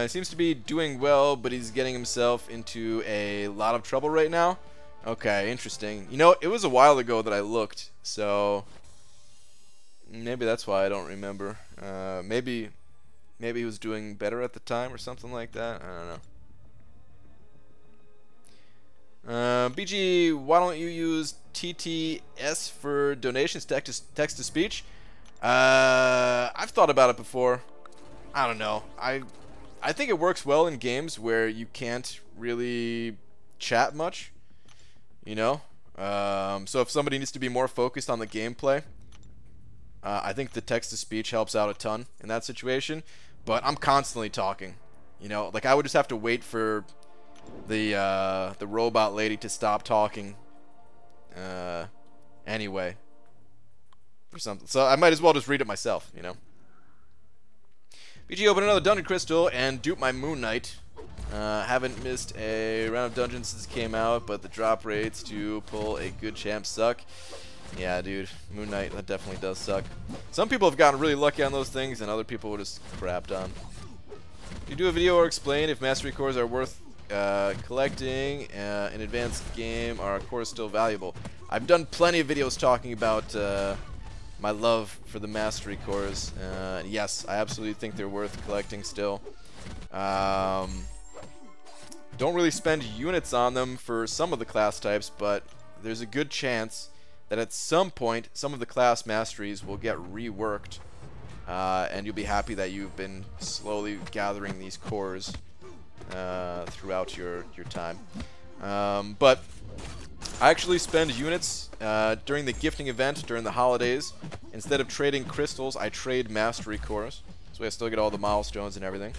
He seems to be doing well, but he's getting himself into a lot of trouble right now. Okay, interesting. You know, it was a while ago that I looked, so maybe that's why I don't remember. Maybe he was doing better at the time or something like that. I don't know. BG, why don't you use TTS for donations, text to speech? I've thought about it before. I don't know. I think it works well in games where you can't really chat much, you know? So if somebody needs to be more focused on the gameplay, I think the text-to-speech helps out a ton in that situation. But I'm constantly talking, you know? Like, I would just have to wait for the robot lady to stop talking anyway or something. So I might as well just read it myself, you know? BG, open another Dungeon Crystal and dupe my Moon Knight. Haven't missed a round of dungeons since it came out, but the drop rates to pull a good champ suck. Yeah, dude, Moon Knight, that definitely does suck. Some people have gotten really lucky on those things, and other people were just crapped on. You do a video or explain if mastery cores are worth collecting in advanced game. Are cores still valuable? I've done plenty of videos talking about my love for the mastery cores. Yes, I absolutely think they're worth collecting still. Don't really spend units on them for some of the class types, but there's a good chance that at some point some of the class masteries will get reworked, and you'll be happy that you've been slowly gathering these cores throughout your time. But I actually spend units during the gifting event during the holidays. Instead of trading crystals, I trade mastery cores. So I still get all the milestones and everything.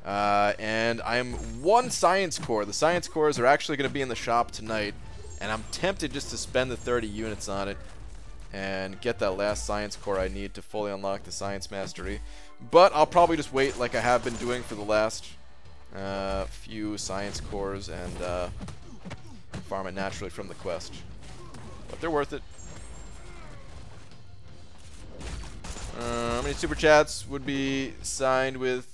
And I'm 1 science core. The science cores are actually going to be in the shop tonight. And I'm tempted just to spend the 30 units on it and get that last science core I need to fully unlock the science mastery. But I'll probably just wait like I have been doing for the last few science cores and farm it naturally from the quest. But they're worth it. How many super chats would be signed with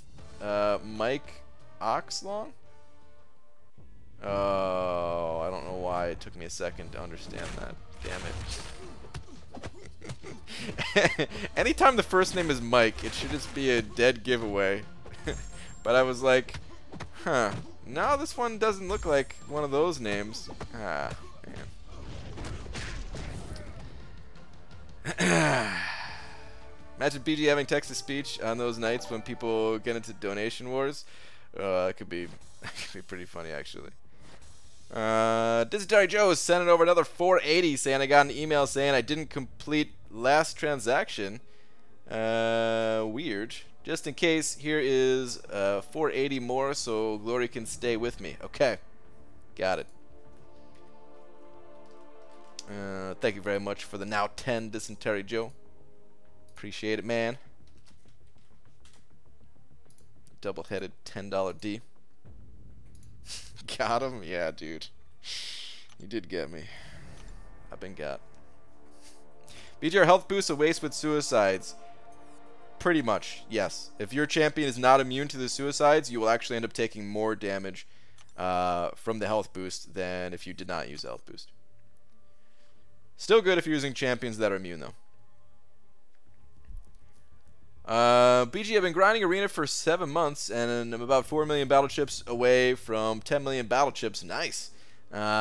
Mike Oxlong? Oh, I don't know why it took me a second to understand that. Damn it. Anytime the first name is Mike, it should just be a dead giveaway. But I was like, huh. No, this one doesn't look like one of those names. Ah, man. Imagine BG having text-to-speech on those nights when people get into donation wars. That could be pretty funny, actually. Dysentery Joe is sending over another 480 saying I got an email saying I didn't complete last transaction. Weird. Just in case, here is 480 more so Glory can stay with me. Okay. Got it. Thank you very much for the now 10 Dysentery Joe. Appreciate it, man. Double-headed $10 D. Got him? Yeah, dude. You did get me. I've been got. BGR health boosts a waste with suicides. Pretty much, yes. If your champion is not immune to the suicides, you will actually end up taking more damage from the health boost than if you did not use the health boost. Still good if you're using champions that are immune, though. BG, I've been grinding Arena for 7 months, and I'm about 4 million battle chips away from 10 million battle chips. Nice.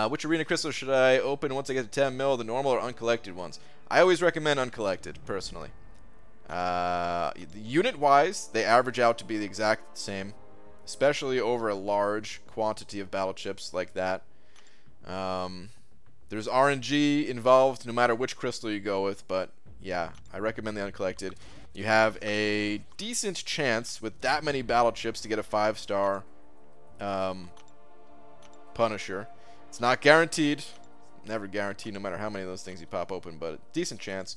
Which Arena crystal should I open once I get to 10 mil, the normal or uncollected ones? I always recommend uncollected, personally. Unit-wise, they average out to be the exact same, especially over a large quantity of battle chips like that. There's RNG involved no matter which crystal you go with, but yeah, I recommend the uncollected. You have a decent chance with that many battle chips to get a 5-star Punisher. It's not guaranteed. Never guaranteed no matter how many of those things you pop open, but a decent chance.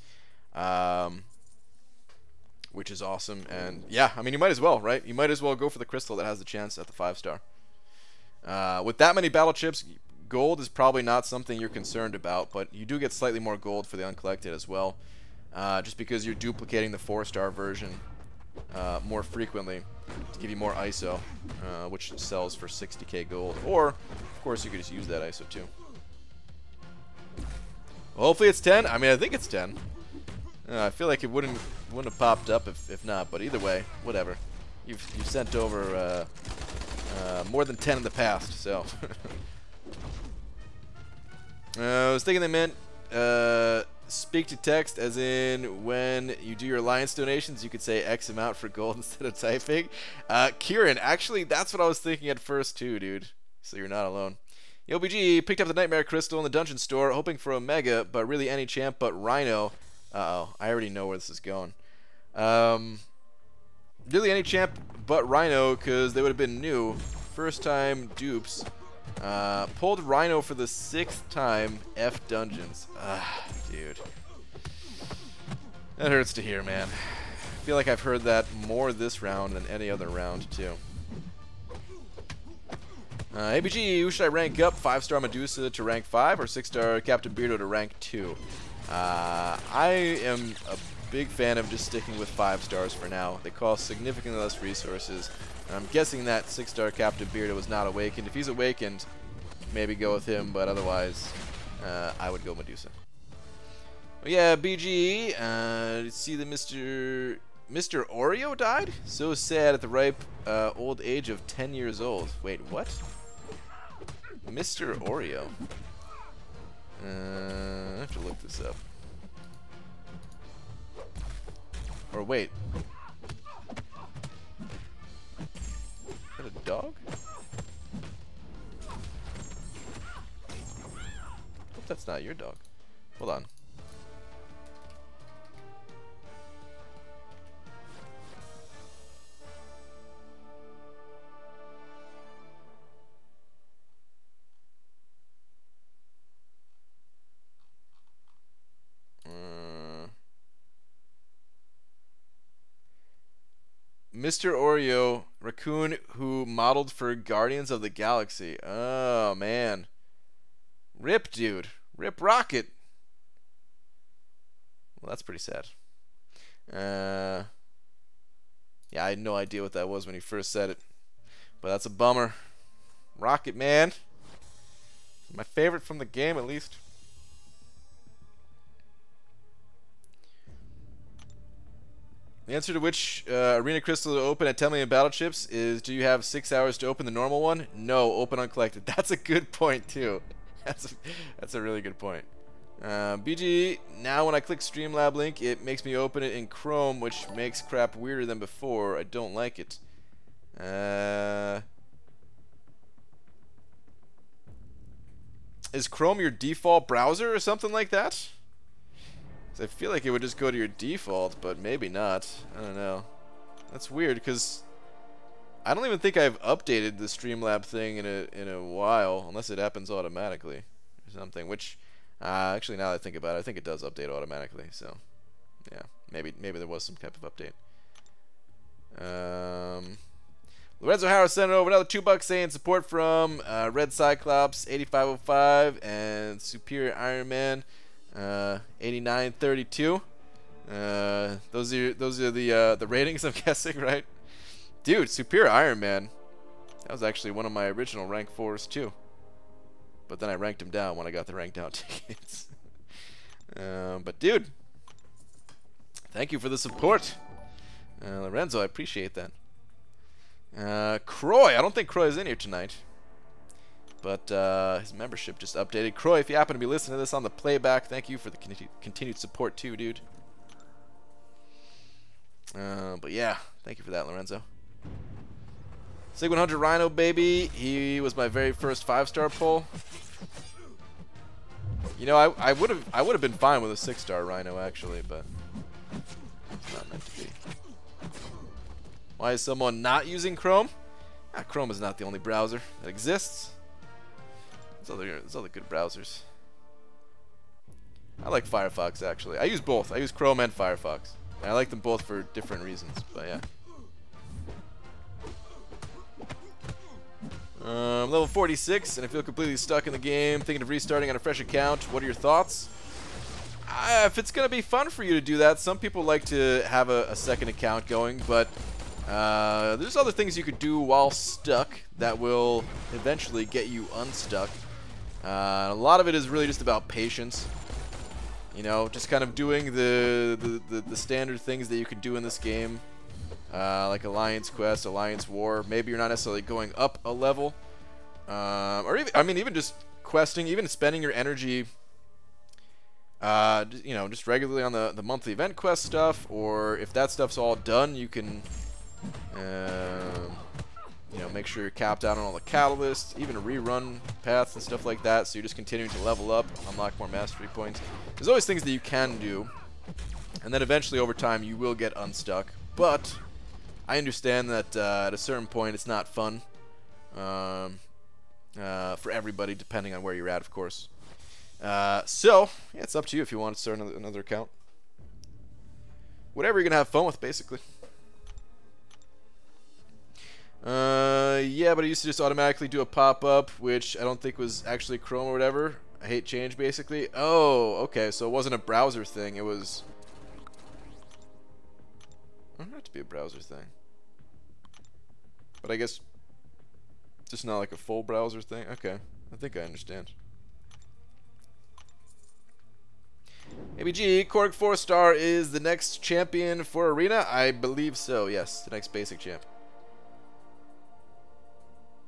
Which is awesome. And yeah, I mean, you might as well, right? You might as well go for the crystal that has the chance at the 5-star. With that many battle chips, gold is probably not something you're concerned about, but you do get slightly more gold for the uncollected as well. Just because you're duplicating the 4-star version more frequently to give you more ISO, which sells for 60k gold. Or, of course, you could just use that ISO too. Well, hopefully it's 10. I mean, I think it's 10. I feel like it wouldn't have popped up if not, but either way, whatever. You've sent over more than 10 in the past, so. I was thinking they meant speak to text, as in when you do your alliance donations, you could say X amount for gold instead of typing. Kieran, actually, that's what I was thinking at first too, dude. So you're not alone. Yo, BG, picked up the Nightmare Crystal in the dungeon store, hoping for Omega, but really any champ but Rhino. Uh-oh, I already know where this is going. Really any champ but Rhino, because they would have been new. First time dupes. Pulled Rhino for the 6th time F dungeons. Dude. That hurts to hear, man. I feel like I've heard that more this round than any other round, too. ABG, who should I rank up? 5-star Medusa to rank 5 or 6-star Captain Beardo to rank 2? I am a big fan of just sticking with 5 stars for now. They cost significantly less resources. And I'm guessing that 6-star Captain Beardo was not awakened. If he's awakened, maybe go with him, but otherwise, I would go Medusa. Well, yeah, BG, see the Mr. Oreo died? So sad at the ripe old age of 10 years old. Wait, what? Mr. Oreo. I have to look this up. Or wait. Is that a dog? hope that's not your dog. Hold on. Mr. Oreo, raccoon who modeled for Guardians of the Galaxy. Oh, man. Rip, dude. Rip Rocket. Well, that's pretty sad. Yeah, I had no idea what that was when he first said it. But that's a bummer. Rocket, man. My favorite from the game, at least. The answer to which arena crystal to open at 10 million battle chips is, do you have 6 hours to open the normal one? No, open uncollected. That's a good point, too. That's a really good point. BG, now when I click Streamlab link, it makes me open it in Chrome, which makes crap weirder than before. I don't like it. Is Chrome your default browser or something like that? I feel like it would just go to your default, but maybe not. I don't know. That's weird because I don't even think I've updated the Streamlab thing in a while, unless it happens automatically or something. Which actually, now that I think about it, I think it does update automatically. So yeah, maybe there was some type of update. Lorenzo Harris sent over another $2 saying support from Red Cyclops 8505 and Superior Iron Man 8932. Those are the ratings, I'm guessing, right? Dude, Superior Iron Man. That was actually one of my original rank 4s too. But then I ranked him down when I got the ranked down tickets. But dude, thank you for the support, Lorenzo. I appreciate that. Croy, I don't think Croy is in here tonight. But his membership just updated. Croy, if you happen to be listening to this on the playback, thank you for the continued support too, dude. But yeah, thank you for that, Lorenzo. Sig 100 Rhino, baby. He was my very first 5-star pull. You know, I would have been fine with a 6-star Rhino actually, but it's not meant to be. Why is someone not using Chrome? Chrome is not the only browser that exists. There's other good browsers. I like Firefox actually. I use both. I use Chrome and Firefox. And I like them both for different reasons. But yeah. Level 46, and I feel completely stuck in the game. Thinking of restarting on a fresh account. What are your thoughts? If it's gonna be fun for you to do that, some people like to have a second account going, but there's other things you could do while stuck that will eventually get you unstuck. A lot of it is really just about patience. You know, just kind of doing the standard things that you can do in this game, like Alliance Quest, Alliance War. Maybe you're not necessarily going up a level, or even, I mean, even just questing, even spending your energy, you know, just regularly on the monthly event quest stuff. Or if that stuff's all done, you can, you know, make sure you're capped out on all the catalysts, even rerun paths and stuff like that, so you're just continuing to level up, unlock more mastery points. There's always things that you can do, and then eventually over time you will get unstuck. But I understand that at a certain point it's not fun for everybody, depending on where you're at, of course. So yeah, it's up to you if you want to start another account. Whatever you're gonna have fun with, basically. Yeah, but I used to just automatically do a pop-up, which I don't think was actually Chrome or whatever. I hate change, basically. Oh, okay, so it wasn't a browser thing, it was... It doesn't have to be a browser thing. But I guess... just not like a full browser thing? Okay, I think I understand. ABG, Korg 4-star is the next champion for Arena? I believe so, yes, the next basic champ.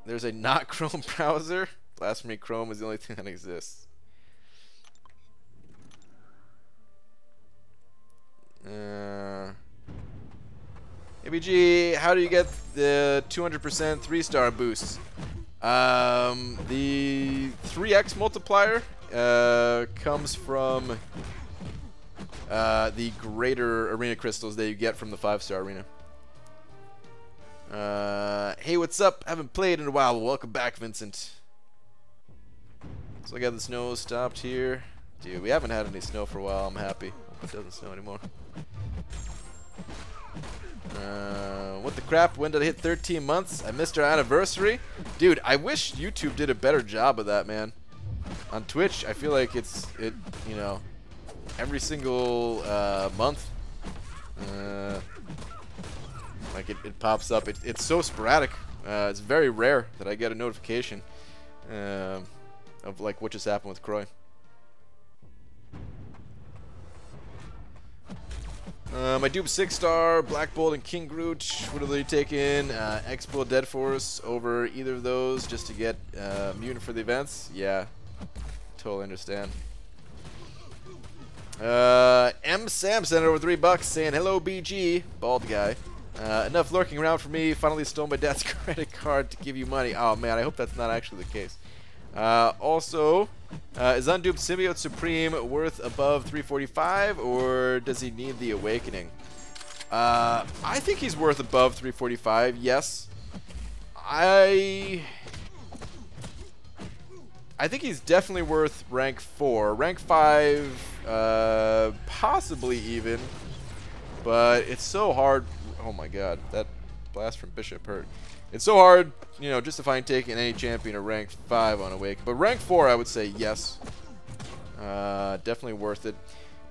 There's a not Chrome browser. Blasphemy Chrome is the only thing that exists. ABG, how do you get the 200% 3-star boosts? The 3x multiplier comes from the greater arena crystals that you get from the 5-star arena. Hey, what's up? Haven't played in a while. Welcome back, Vincent. So I got the snow stopped here. Dude, we haven't had any snow for a while. I'm happy. Hope it doesn't snow anymore. What the crap? When did I hit 13 months? I missed our anniversary? Dude, I wish YouTube did a better job of that, man. On Twitch, I feel like it, you know, every single month, like it pops up. It's so sporadic. It's very rare that I get a notification of like what just happened with Croy. My dupe 6-star, Black Bolt, and King Groot. What are they taking? Expo, Dead Force over either of those just to get mutant for the events? Yeah, totally understand. M. Sam sent over $3 saying, hello, BG. Bald guy. Enough lurking around for me. Finally stole my dad's credit card to give you money. Oh, man, I hope that's not actually the case. Also, is Unduped Symbiote Supreme worth above 345, or does he need the Awakening? I think he's worth above 345, yes. I think he's definitely worth rank 4. Rank 5, possibly even. But it's so hard. Oh my god, that blast from Bishop hurt. It's so hard, you know, justifying taking any champion at rank 5 on Awake. But rank 4, I would say yes. Definitely worth it.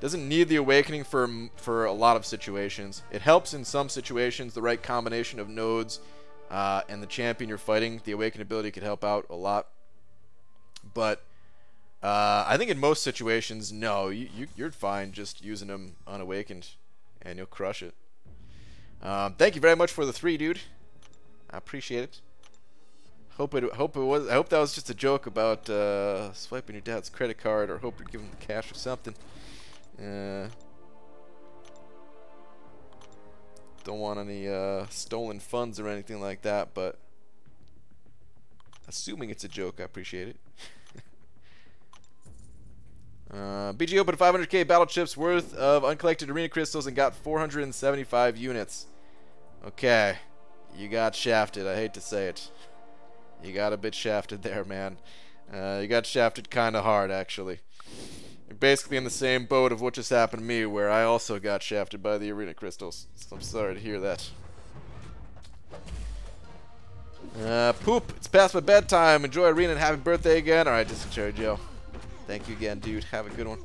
Doesn't need the Awakening for a lot of situations. It helps in some situations, the right combination of nodes and the champion you're fighting. The Awaken ability could help out a lot. But I think in most situations, no. You're fine just using them unawakened, and you'll crush it. Thank you very much for the 3, dude. I appreciate it. I hope that was just a joke about swiping your dad's credit card, or hope you're giving him the cash or something. Don't want any stolen funds or anything like that, but assuming it's a joke, I appreciate it. BG opened 500k battle chips worth of uncollected arena crystals and got 475 units. Okay, you got shafted. I hate to say it. You got a bit shafted there, man. You got shafted kind of hard, actually. You're basically in the same boat of what just happened to me, where I also got shafted by the arena crystals. So I'm sorry to hear that. Poop, it's past my bedtime. Enjoy arena and happy birthday again. Alright, Dysentery Joe. Thank you again, dude. Have a good one.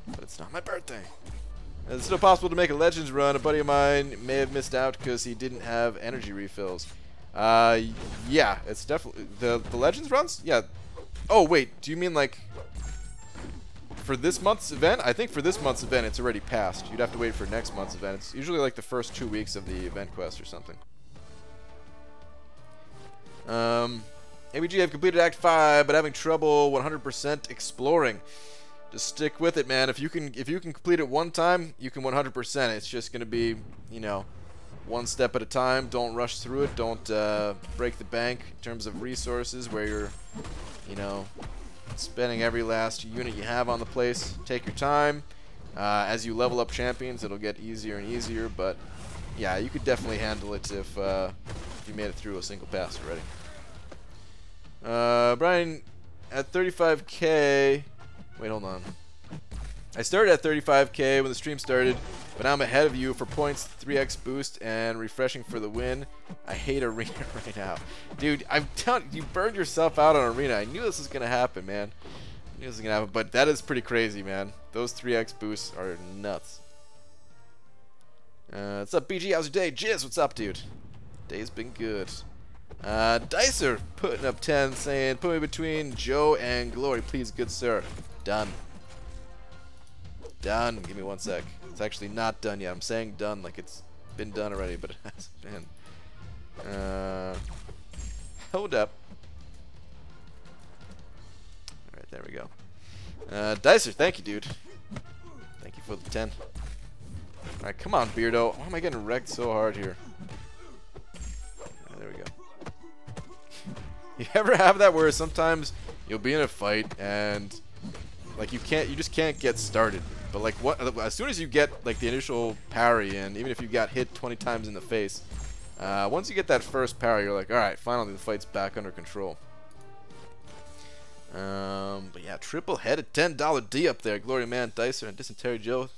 But it's not my birthday. It's still possible to make a Legends run. A buddy of mine may have missed out because he didn't have energy refills. Yeah, it's definitely... The Legends runs? Yeah. Oh, wait. Do you mean, like... for this month's event? I think for this month's event, it's already passed. You'd have to wait for next month's event. It's usually, like, the first 2 weeks of the event quest or something. ABG, I've completed Act 5, but having trouble 100% exploring. Just stick with it, man. If you can complete it one time, you can 100%. It's just gonna be, you know, one step at a time. Don't rush through it. Don't break the bank in terms of resources, where you're, you know, spending every last unit you have on the place. Take your time. As you level up champions, it'll get easier and easier. But yeah, you could definitely handle it if you made it through a single pass already. Brian, at 35k. Wait, hold on. I started at 35k when the stream started, but now I'm ahead of you for points, 3x boost, and refreshing for the win. I hate Arena right now. Dude, I'm telling you, burned yourself out on Arena. I knew this was going to happen, man. I knew this was going to happen, but that is pretty crazy, man. Those 3x boosts are nuts. What's up, BG? How's your day? Jizz, what's up, dude? Day's been good. Dicer putting up 10, saying, put me between Joe and Glory, please, good sir. Done. Done. Give me 1 sec. It's actually not done yet. I'm saying done like it's been done already, but it hasn't been. Hold up. Alright, there we go. Dicer, thank you, dude. Thank you for the 10. Alright, come on, Beardo. Why am I getting wrecked so hard here? There we go. You ever have that where sometimes you'll be in a fight and like you just can't get started. But like as soon as you get like the initial parry, and even if you got hit 20 times in the face, once you get that first parry, you're like, all right, finally the fight's back under control. But yeah, triple-headed $10 D up there. Glory Man, Dicer, and Dysentery Joe.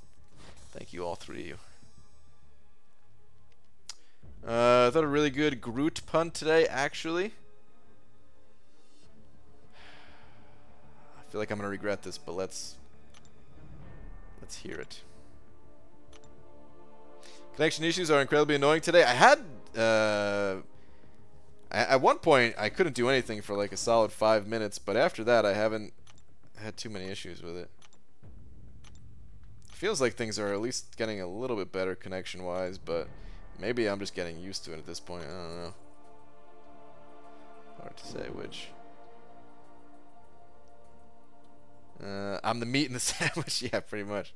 Thank you, all three of you. I thought a really good Groot pun today, actually. I feel like I'm gonna regret this, but let's hear it. Connection issues are incredibly annoying today. I had at one point I couldn't do anything for like a solid 5 minutes, but after that I haven't had too many issues with it. Feels like things are at least getting a little bit better connection wise, but maybe I'm just getting used to it at this point. I don't know. Hard to say which. I'm the meat in the sandwich. Yeah, pretty much.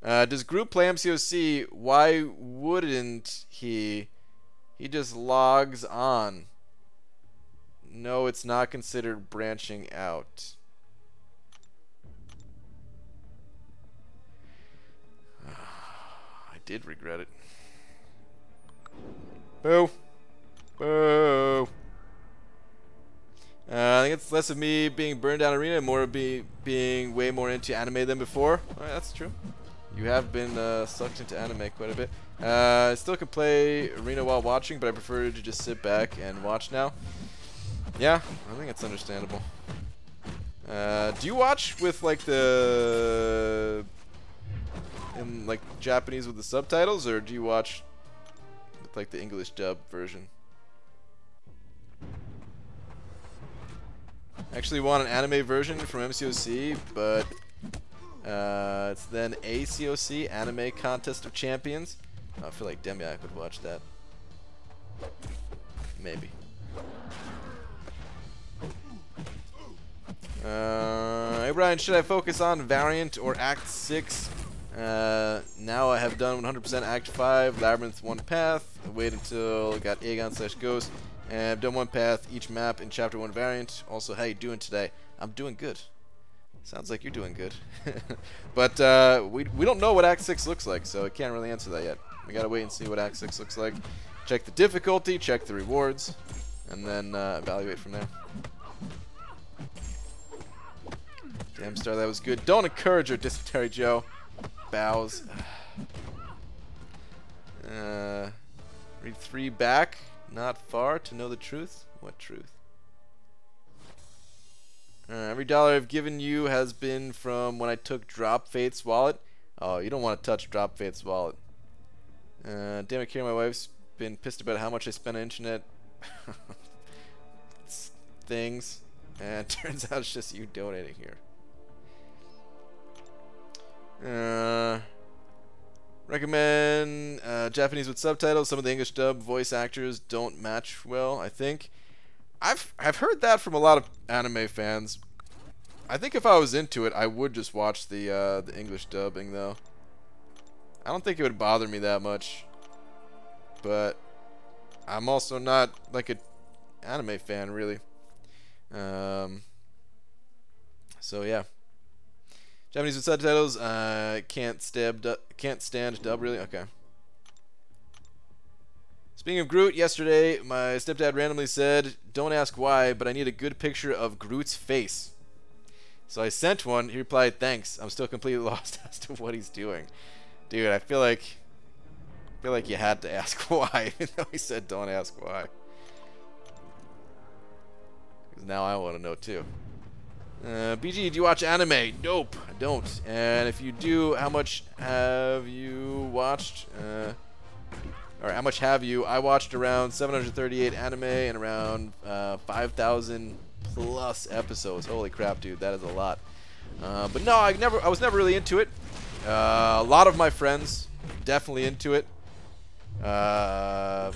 Does Group play MCOC? Why wouldn't he? He just logs on. No, it's not considered branching out. I did regret it. Boo. Boo. I think it's less of me being burned down arena and more of being way more into anime than before. Alright, that's true. You have been sucked into anime quite a bit. I still can play arena while watching, but I prefer to just sit back and watch now. Yeah, I think it's understandable. Do you watch with like in like Japanese with the subtitles, or do you watch with like the English dub version? Actually want an anime version from MCOC, but it's then ACOC, Anime Contest of Champions. Oh, I feel like Demiak would watch that. Maybe. Hey Brian, should I focus on Variant or Act 6? Now I have done 100% Act 5, Labyrinth 1 path. I wait until I got Aegon/Ghost. And I've done 1 path each map in Chapter 1 Variant. Also, how you doing today? I'm doing good. Sounds like you're doing good. But we don't know what Act 6 looks like, so I can't really answer that yet. We gotta wait and see what Act 6 looks like. Check the difficulty, check the rewards, and then evaluate from there. Damn Star, that was good. Don't encourage her, Dysentery Joe. Bows. Read 3 back. Not far to know the truth. What truth? Every dollar I've given you has been from when I took Drop Faith's wallet. Oh, you don't want to touch Drop Faith's wallet. Damn it, Kira, my wife's been pissed about how much I spend on internet things. And it turns out it's just you donating here. Recommend Japanese with subtitles. Some of the English dub voice actors don't match well, I think. I've heard that from a lot of anime fans. I think if I was into it, I would just watch the English dubbing though. I don't think it would bother me that much. But I'm also not like an anime fan really. So yeah. Japanese with subtitles, can't stand dub really. Okay. Speaking of Groot, yesterday my stepdad randomly said, "Don't ask why, but I need a good picture of Groot's face." So I sent one. He replied, "Thanks. I'm still completely lost as to what he's doing." Dude, I feel like you had to ask why, even though he said don't ask why. Because now I want to know too. BG, do you watch anime? Nope, I don't. And if you do, how much have you watched? Or how much have you? I watched around 738 anime and around 5,000 plus episodes. Holy crap, dude, that is a lot. But no, I was never really into it. A lot of my friends definitely into it. Ton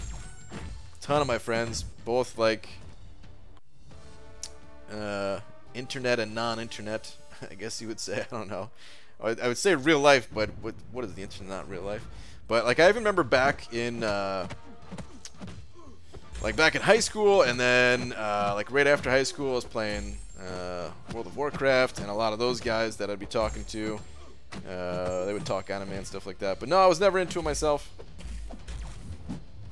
of my friends, both like internet and non-internet, I guess you would say. I don't know. I would say real life, but what is the internet, not real life? But like I even remember back in back in high school, and then like right after high school, I was playing World of Warcraft, and a lot of those guys that I'd be talking to, they would talk anime and stuff like that. But no, I was never into it myself.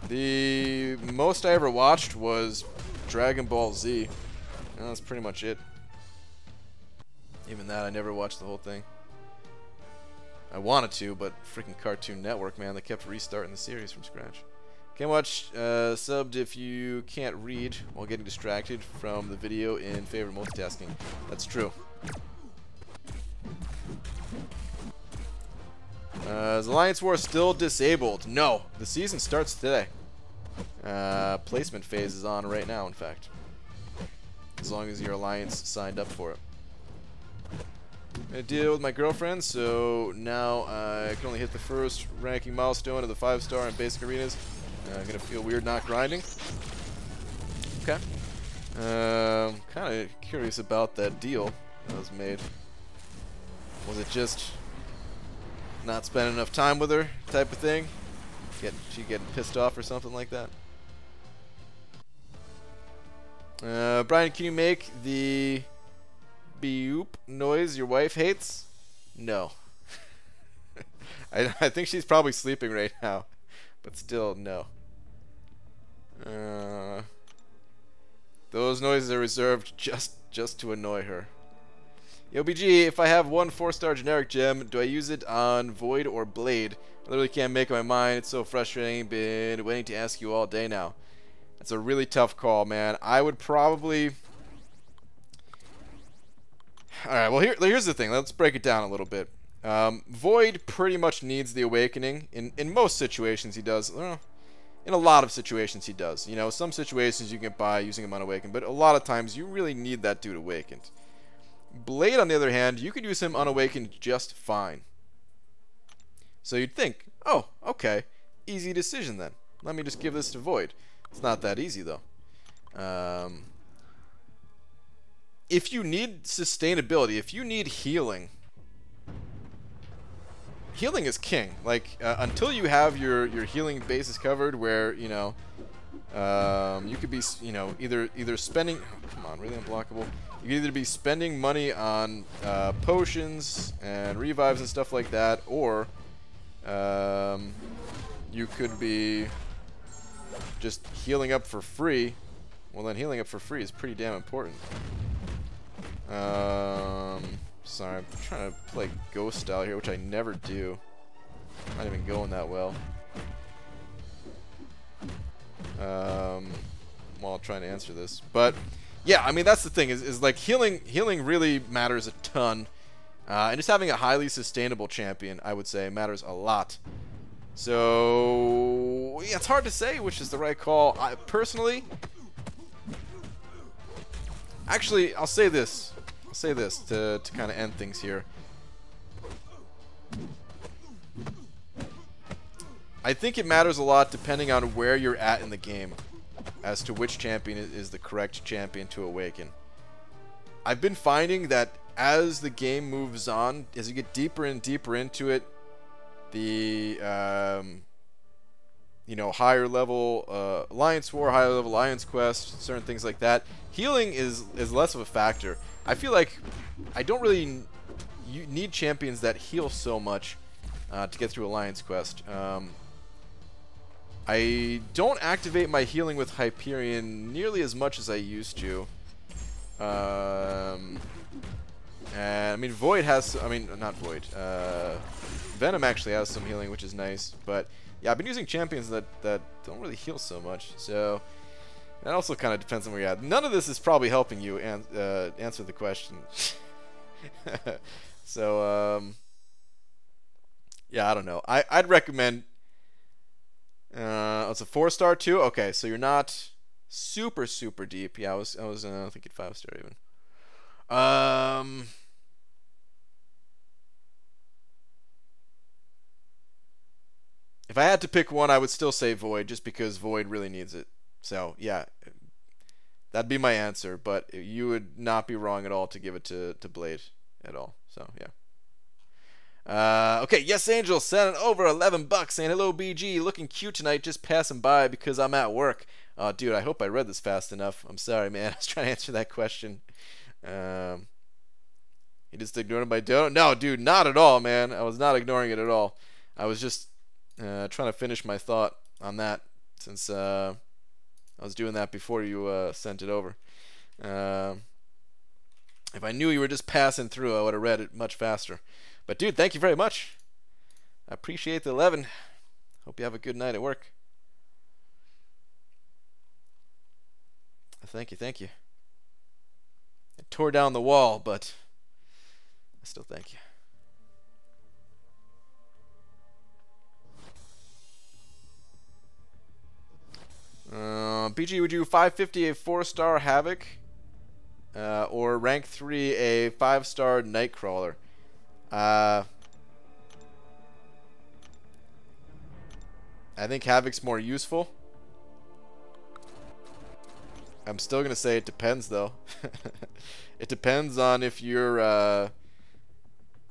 The most I ever watched was Dragon Ball Z. And that's pretty much it. Even that, I never watched the whole thing. I wanted to, but freaking Cartoon Network, man, they kept restarting the series from scratch. Can't watch subbed if you can't read while getting distracted from the video in favor of multitasking. That's true. Is Alliance War still disabled? No, the season starts today. Placement phase is on right now, in fact. As long as your alliance signed up for it. I deal with my girlfriend, so now I can only hit the first ranking milestone of the 5-star in basic arenas. I'm gonna feel weird not grinding. Okay. Kind of curious about that deal that was made. Was it just not spending enough time with her type of thing? She getting pissed off or something like that? Brian, can you make the beep noise your wife hates? No. I think she's probably sleeping right now, but still, no. Those noises are reserved just to annoy her. Yo, BG, if I have one 4-star generic gem, do I use it on Void or Blade? I literally can't make up my mind. It's so frustrating. Been waiting to ask you all day now. That's a really tough call, man. I would probably... Alright, well, here's the thing. Let's break it down a little bit. Void pretty much needs the Awakening. In most situations, he does. In a lot of situations, he does. You know, some situations you can get by using him unawakened, but a lot of times you really need that dude awakened. Blade, on the other hand, you could use him unawakened just fine. So you'd think, oh, okay, easy decision then. Let me just give this to Void. It's not that easy, though. If you need sustainability, if you need healing, healing is king. Like, until you have your healing bases covered, where, you know, you could be, you know, either spending... Oh, come on, really unblockable? You could either be spending money on potions and revives and stuff like that, or you could be just healing up for free. Well, then healing up for free is pretty damn important. Sorry, I'm trying to play Ghost style here, which I never do. Not even going that well. While trying to answer this, but yeah, I mean, that's the thing is like healing really matters a ton, and just having a highly sustainable champion, I would say, matters a lot. So yeah, it's hard to say which is the right call. I personally, actually, I'll say this to kind of end things here. I think it matters a lot depending on where you're at in the game as to which champion is the correct champion to awaken. I've been finding that as the game moves on, as you get deeper and deeper into it, the you know, higher level Alliance War, higher level Alliance Quest, certain things like that, healing is less of a factor. I feel like I don't really need champions that heal so much to get through Alliance Quest. I don't activate my healing with Hyperion nearly as much as I used to. And I mean, Void has, I mean, not Void, Venom actually has some healing, which is nice. But yeah, I've been using champions that don't really heal so much. So that also kind of depends on where you're at. None of this is probably helping you answer the question. So, yeah, I don't know. I'd recommend... it's a 4-star too? Okay, so you're not super deep. Yeah, I was thinking 5-star even. If I had to pick one, I would still say Void, just because Void really needs it. So, yeah, that'd be my answer, but you would not be wrong at all to give it to Blade at all. So, yeah. Okay, Yes Angel sending over 11 bucks saying, hello BG, looking cute tonight, just passing by because I'm at work. Dude, I hope I read this fast enough. I'm sorry, man. I was trying to answer that question. You just ignored my dono? No, dude, not at all, man. I was not ignoring it at all. I was just trying to finish my thought on that, since I was doing that before you sent it over. If I knew you were just passing through, I would have read it much faster. But dude, thank you very much. I appreciate the 11. Hope you have a good night at work. Thank you, thank you. I tore down the wall, but I still thank you. BG, would you 550 a 4-star Havoc? Or rank 3 a 5-star Nightcrawler? I think Havoc's more useful. I'm still going to say it depends, though. It depends on if you're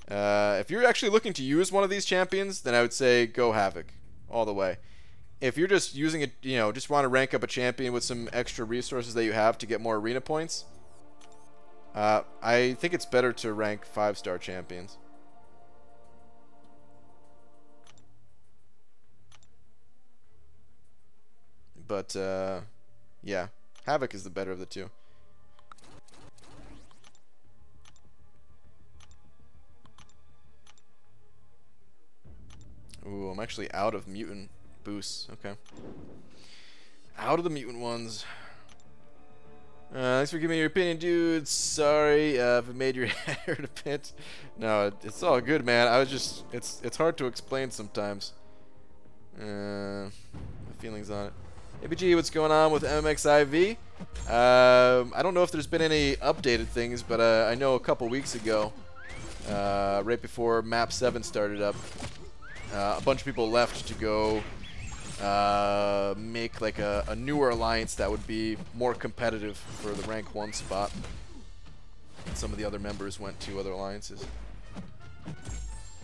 actually looking to use one of these champions, then I would say go Havoc all the way. If you're just using it, you know, just want to rank up a champion with some extra resources that you have to get more arena points, I think it's better to rank 5-star champions. But, yeah. Havoc is the better of the two. Ooh, I'm actually out of mutant boosts. Okay. Out of the mutant ones. Thanks for giving me your opinion, dude. Sorry if it made your hair to pit. No, it's all good, man. I was just... It's hard to explain sometimes. My feelings on it. ABG, what's going on with MMXIV? I don't know if there's been any updated things, but I know a couple weeks ago, right before Map 7 started up, a bunch of people left to go make like a newer alliance that would be more competitive for the rank 1 spot. And some of the other members went to other alliances.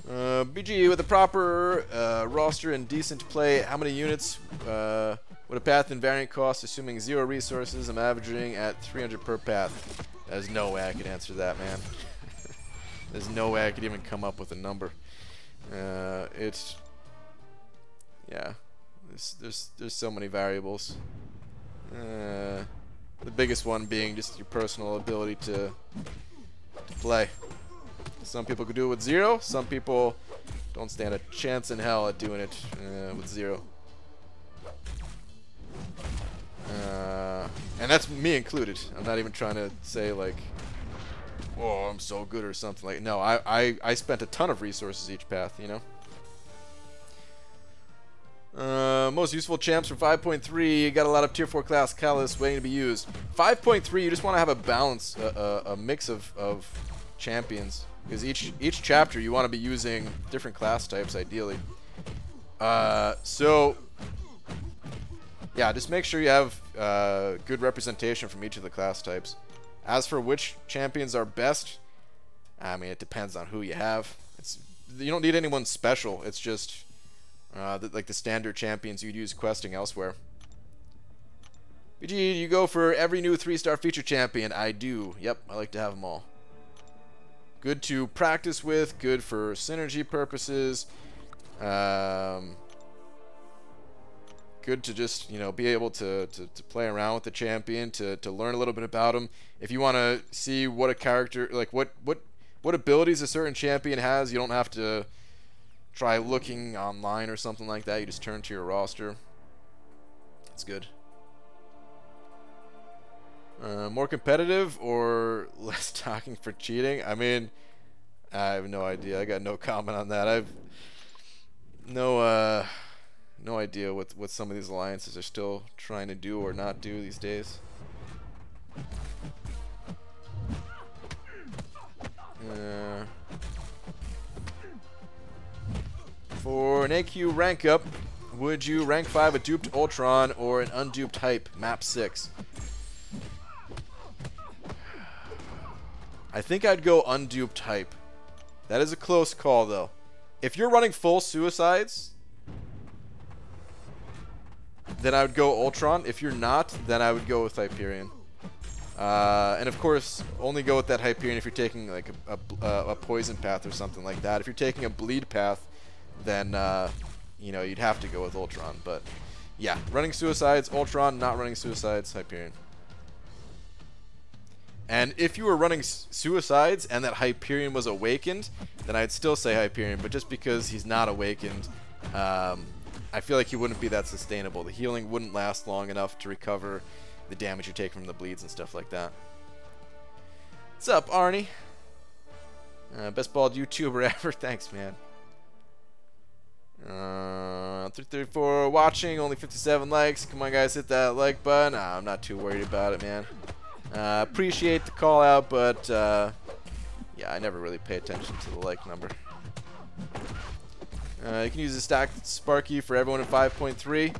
BG, with a proper roster and decent play, how many units would a path and variant cost, assuming 0 resources? I'm averaging at 300 per path. There's no way I could answer that, man. There's no way I could even come up with a number. It's... yeah. There's so many variables. The biggest one being just your personal ability to play. Some people could do it with 0. Some people don't stand a chance in hell at doing it with 0. And that's me included. I'm not even trying to say like, oh, I'm so good or something like. No, I spent a ton of resources each path, you know. Most useful champs for 5.3. Got a lot of tier 4 class catalysts waiting to be used. 5.3, you just want to have a balance, a mix of champions, because each chapter you want to be using different class types ideally. So yeah, just make sure you have good representation from each of the class types. As for which champions are best, I mean, it depends on who you have. You don't need anyone special. It's just like the standard champions you'd use questing elsewhere. BG, you go for every new 3-star feature champion. I do. Yep, I like to have them all. Good to practice with. Good for synergy purposes. Good to just, you know, be able to play around with the champion, to learn a little bit about him. If you want to see what a character, like what abilities a certain champion has, you don't have to try looking online or something like that. You just turn to your roster. It's good. More competitive or less talking for cheating? I mean, I have no idea. I got no comment on that. I've no idea what some of these alliances are still trying to do or not do these days. For an AQ rank up, would you rank 5 a duped Ultron or an unduped Hype, map 6? I think I'd go unduped Hype. That is a close call, though. If you're running full suicides, then I would go Ultron. If you're not, then I would go with Hyperion. And of course, only go with that Hyperion if you're taking like a poison path or something like that. If you're taking a bleed path, then you know, you'd have to go with Ultron. But yeah, running Suicides, Ultron. Not running Suicides, Hyperion. And if you were running Suicides and that Hyperion was awakened, then I'd still say Hyperion. But just because he's not awakened, I feel like he wouldn't be that sustainable. The healing wouldn't last long enough to recover the damage you take from the bleeds and stuff like that. What's up, Arnie? Best bald YouTuber ever. Thanks, man. 334 watching, only 57 likes. Come on, guys, hit that like button. Nah, I'm not too worried about it, man. Appreciate the call out, but yeah, I never really pay attention to the like number. You can use the stacked Sparky for everyone in 5.3.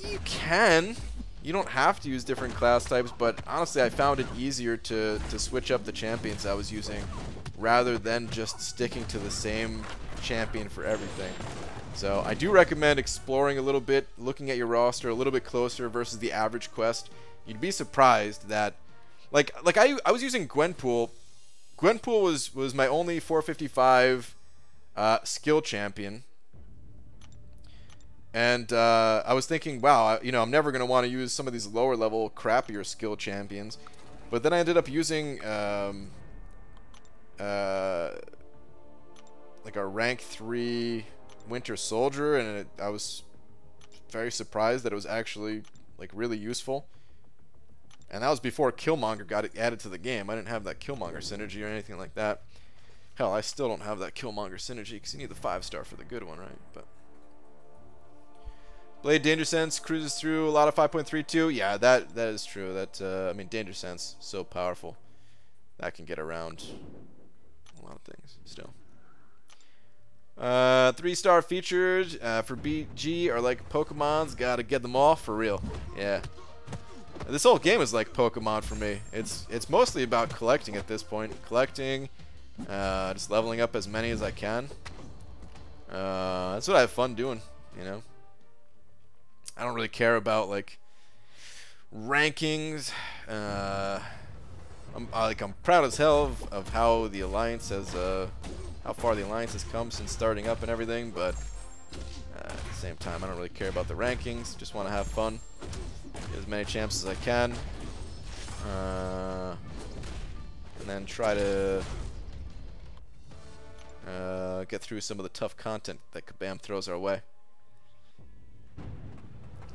You can. You don't have to use different class types, but honestly, I found it easier to switch up the champions I was using rather than just sticking to the same champion for everything. So I do recommend exploring a little bit, looking at your roster a little bit closer versus the average quest. You'd be surprised that, like I was using Gwenpool. Gwenpool was my only 455 skill champion. And I was thinking, wow, you know, I'm never going to want to use some of these lower level, crappier skill champions. But then I ended up using like a rank 3 Winter Soldier, and I was very surprised that it was actually like really useful. And that was before Killmonger got added to the game. I didn't have that Killmonger synergy or anything like that. Hell, I still don't have that Killmonger synergy because you need the 5-star for the good one, right? But Blade Danger Sense cruises through a lot of 5.32. Yeah, that is true. That I mean, Danger Sense, so powerful. That can get around a lot of things still. 3-star featured for BG are like Pokemons. Gotta get them all for real. Yeah. This whole game is like Pokemon for me. It's mostly about collecting at this point. Collecting, just leveling up as many as I can. That's what I have fun doing, you know. I don't really care about like rankings. I'm proud as hell of how the alliance has how far the alliance has come since starting up and everything, but at the same time, I don't really care about the rankings. Just want to have fun, get as many champs as I can, and then try to get through some of the tough content that Kabam throws our way.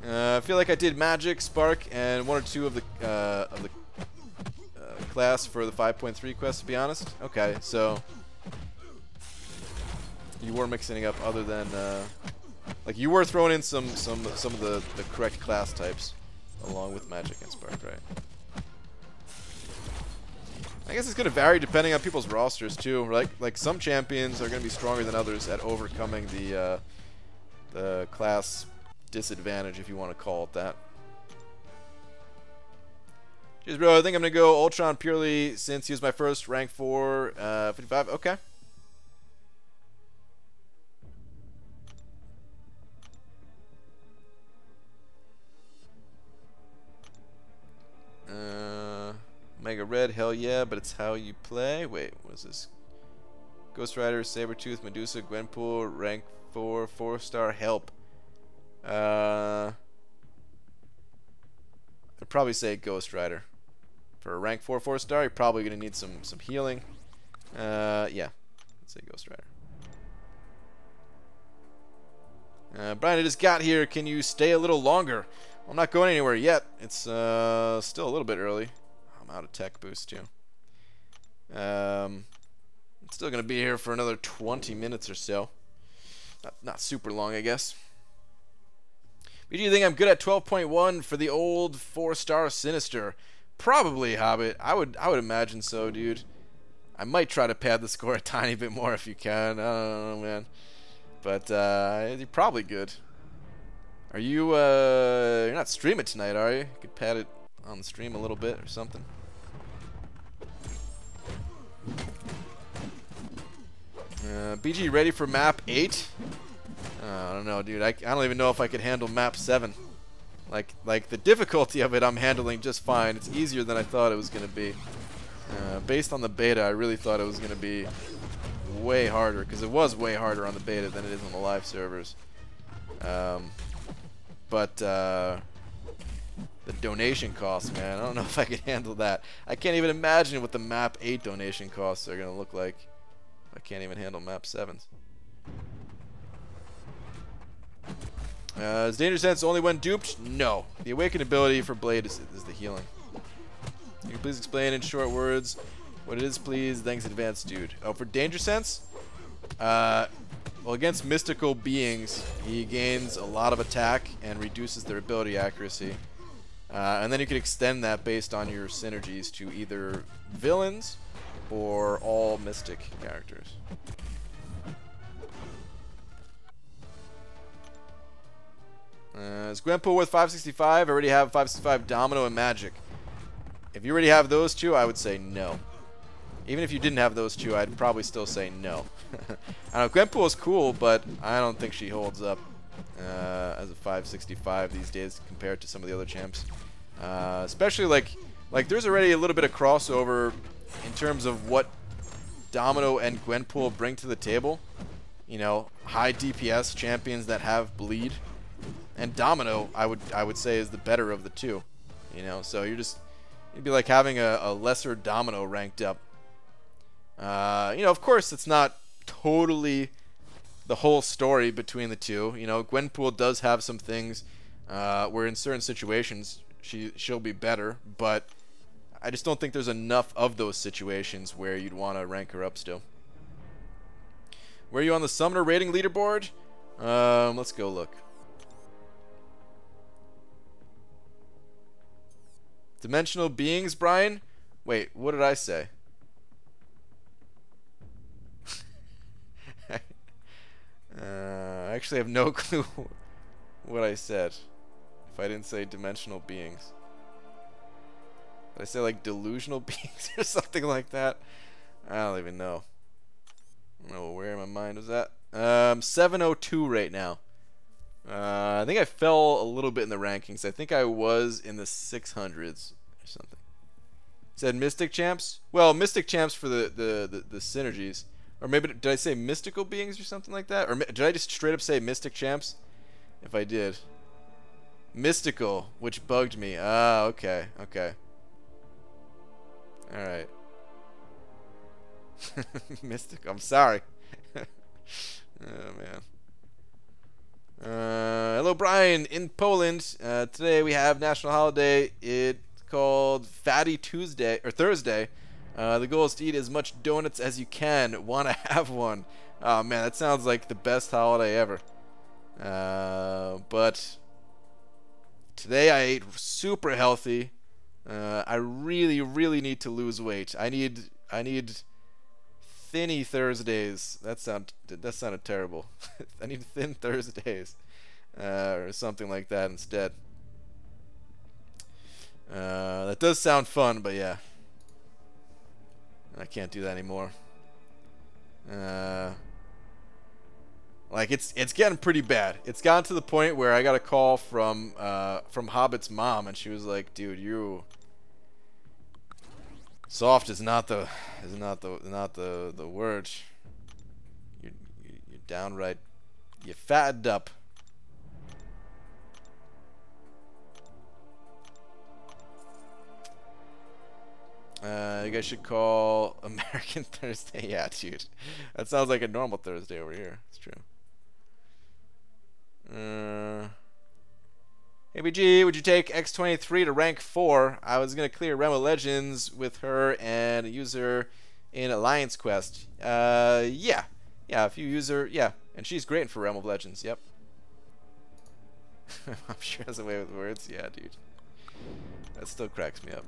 I feel like I did Magic, Spark, and 1 or 2 of the class for the 5.3 quest, to be honest. Okay, so you were mixing up other than like you were throwing in some of the correct class types along with Magic and Spark, right? I guess it's gonna vary depending on people's rosters too. Like some champions are gonna be stronger than others at overcoming the class disadvantage, if you want to call it that. Cheers, bro. I think I'm gonna go Ultron purely since he was my first rank 4 55. Okay. Mega Red, hell yeah, but it's how you play. Wait, what is this? Ghost Rider, Sabretooth, Medusa, Gwenpool, rank 4, 4-star, help. I'd probably say Ghost Rider. For a rank 4, 4-star, you're probably gonna need some healing. Yeah, let's say Ghost Rider. Brian, I just got here. Can you stay a little longer? I'm not going anywhere yet. It's still a little bit early. I'm out of tech boost too. I'm still gonna be here for another 20 minutes or so. Not super long, I guess. Do you think I'm good at 12.1 for the old 4-star Sinister? Probably, Hobbit. I would imagine so, dude. I might try to pad the score a tiny bit more if you can. I don't know, man. But you're probably good. Are you you're not streaming tonight, are you? You could pad it on the stream a little bit or something. BG ready for map 8? I don't know, dude. I don't even know if I could handle map 7. Like the difficulty of it I'm handling just fine. It's easier than I thought it was going to be. Based on the beta, I really thought it was going to be way harder, because it was way harder on the beta than it is on the live servers. But the donation costs, man, I don't know if I could handle that. I can't even imagine what the map 8 donation costs are going to look like. I can't even handle map 7s. Is Danger Sense only when duped? No. The awakened ability for Blade is the healing. Can you please explain in short words what it is, please? Thanks in advance, dude. Oh, for Danger Sense? Well, against mystical beings, he gains a lot of attack and reduces their ability accuracy. And then you can extend that based on your synergies to either villains or all mystic characters. Is Gwenpool worth 565? I already have 565 Domino and Magic. If you already have those two, I would say no. Even if you didn't have those two, I'd probably still say no. I know Gwenpool is cool, but I don't think she holds up as a 565 these days compared to some of the other champs. Especially like there's already a little bit of crossover in terms of what Domino and Gwenpool bring to the table. You know, high DPS champions that have bleed. And Domino, I would say, is the better of the two. You know, so you'd be like having a lesser Domino ranked up. You know, of course, it's not totally the whole story between the two. You know, Gwenpool does have some things where in certain situations she'll be better, but I just don't think there's enough of those situations where you'd want to rank her up still. Where are you on the Summoner rating leaderboard? Let's go look. Dimensional beings, Brian? Wait, what did I say? I actually have no clue what I said. If I didn't say dimensional beings. Did I say like delusional beings or something like that? I don't even know. I don't know where my mind was at. 702 right now. I think I fell a little bit in the rankings. I think I was in the 600s or something. Said Mystic Champs? Well, Mystic Champs for the synergies. Or maybe, did I say Mystical Beings or something like that? Or did I just straight up say Mystic Champs? If I did. Mystical, which bugged me. Ah, okay, okay. Alright. Mystic, I'm sorry. Oh, man. Hello, Brian, in Poland. Today we have national holiday. It's called Fatty Tuesday, or Thursday. The goal is to eat as much donuts as you can. Want to have one. Oh, man, that sounds like the best holiday ever. But today I ate super healthy. I really need to lose weight. I need thinny Thursdays. That sounded terrible. I need thin Thursdays, or something like that instead. That does sound fun, but yeah, I can't do that anymore. Like it's getting pretty bad. It's gotten to the point where I got a call from Hobbit's mom, and she was like, "Dude, you." Soft is not the word. You're downright, you fattened up. You guys should call American Thursday. Yeah, dude, that sounds like a normal Thursday over here. It's true. ABG, would you take X23 to rank 4? I was going to clear Realm of Legends with her and use her in Alliance Quest. Yeah. Yeah, if you use her, yeah. And she's great for Realm of Legends, yep. I'm sure has a way with words. Yeah, dude. That still cracks me up.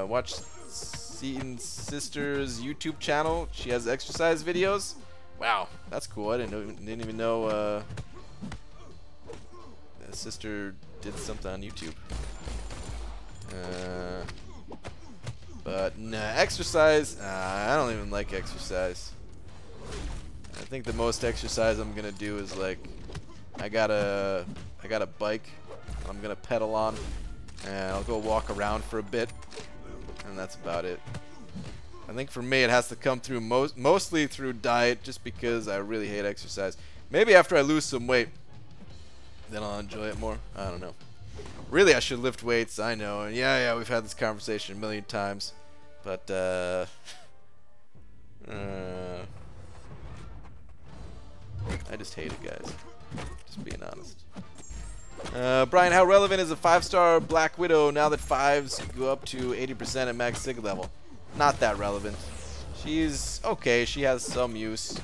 Watch Sinister's YouTube channel. She has exercise videos. Wow, that's cool. I didn't even know that sister did something on YouTube. But nah, exercise. I don't even like exercise. I think the most exercise I'm gonna do is like, I got a bike I'm gonna pedal on, and I'll go walk around for a bit, and that's about it. I think for me it has to come through mostly through diet, just because I really hate exercise. Maybe after I lose some weight, then I'll enjoy it more. I don't know. Really, I should lift weights, I know, and yeah, we've had this conversation a million times, but I just hate it, guys. Just being honest. Brian, how relevant is a 5-star Black Widow now that 5s go up to 80% at max sig level? Not that relevant. She's okay, she has some use,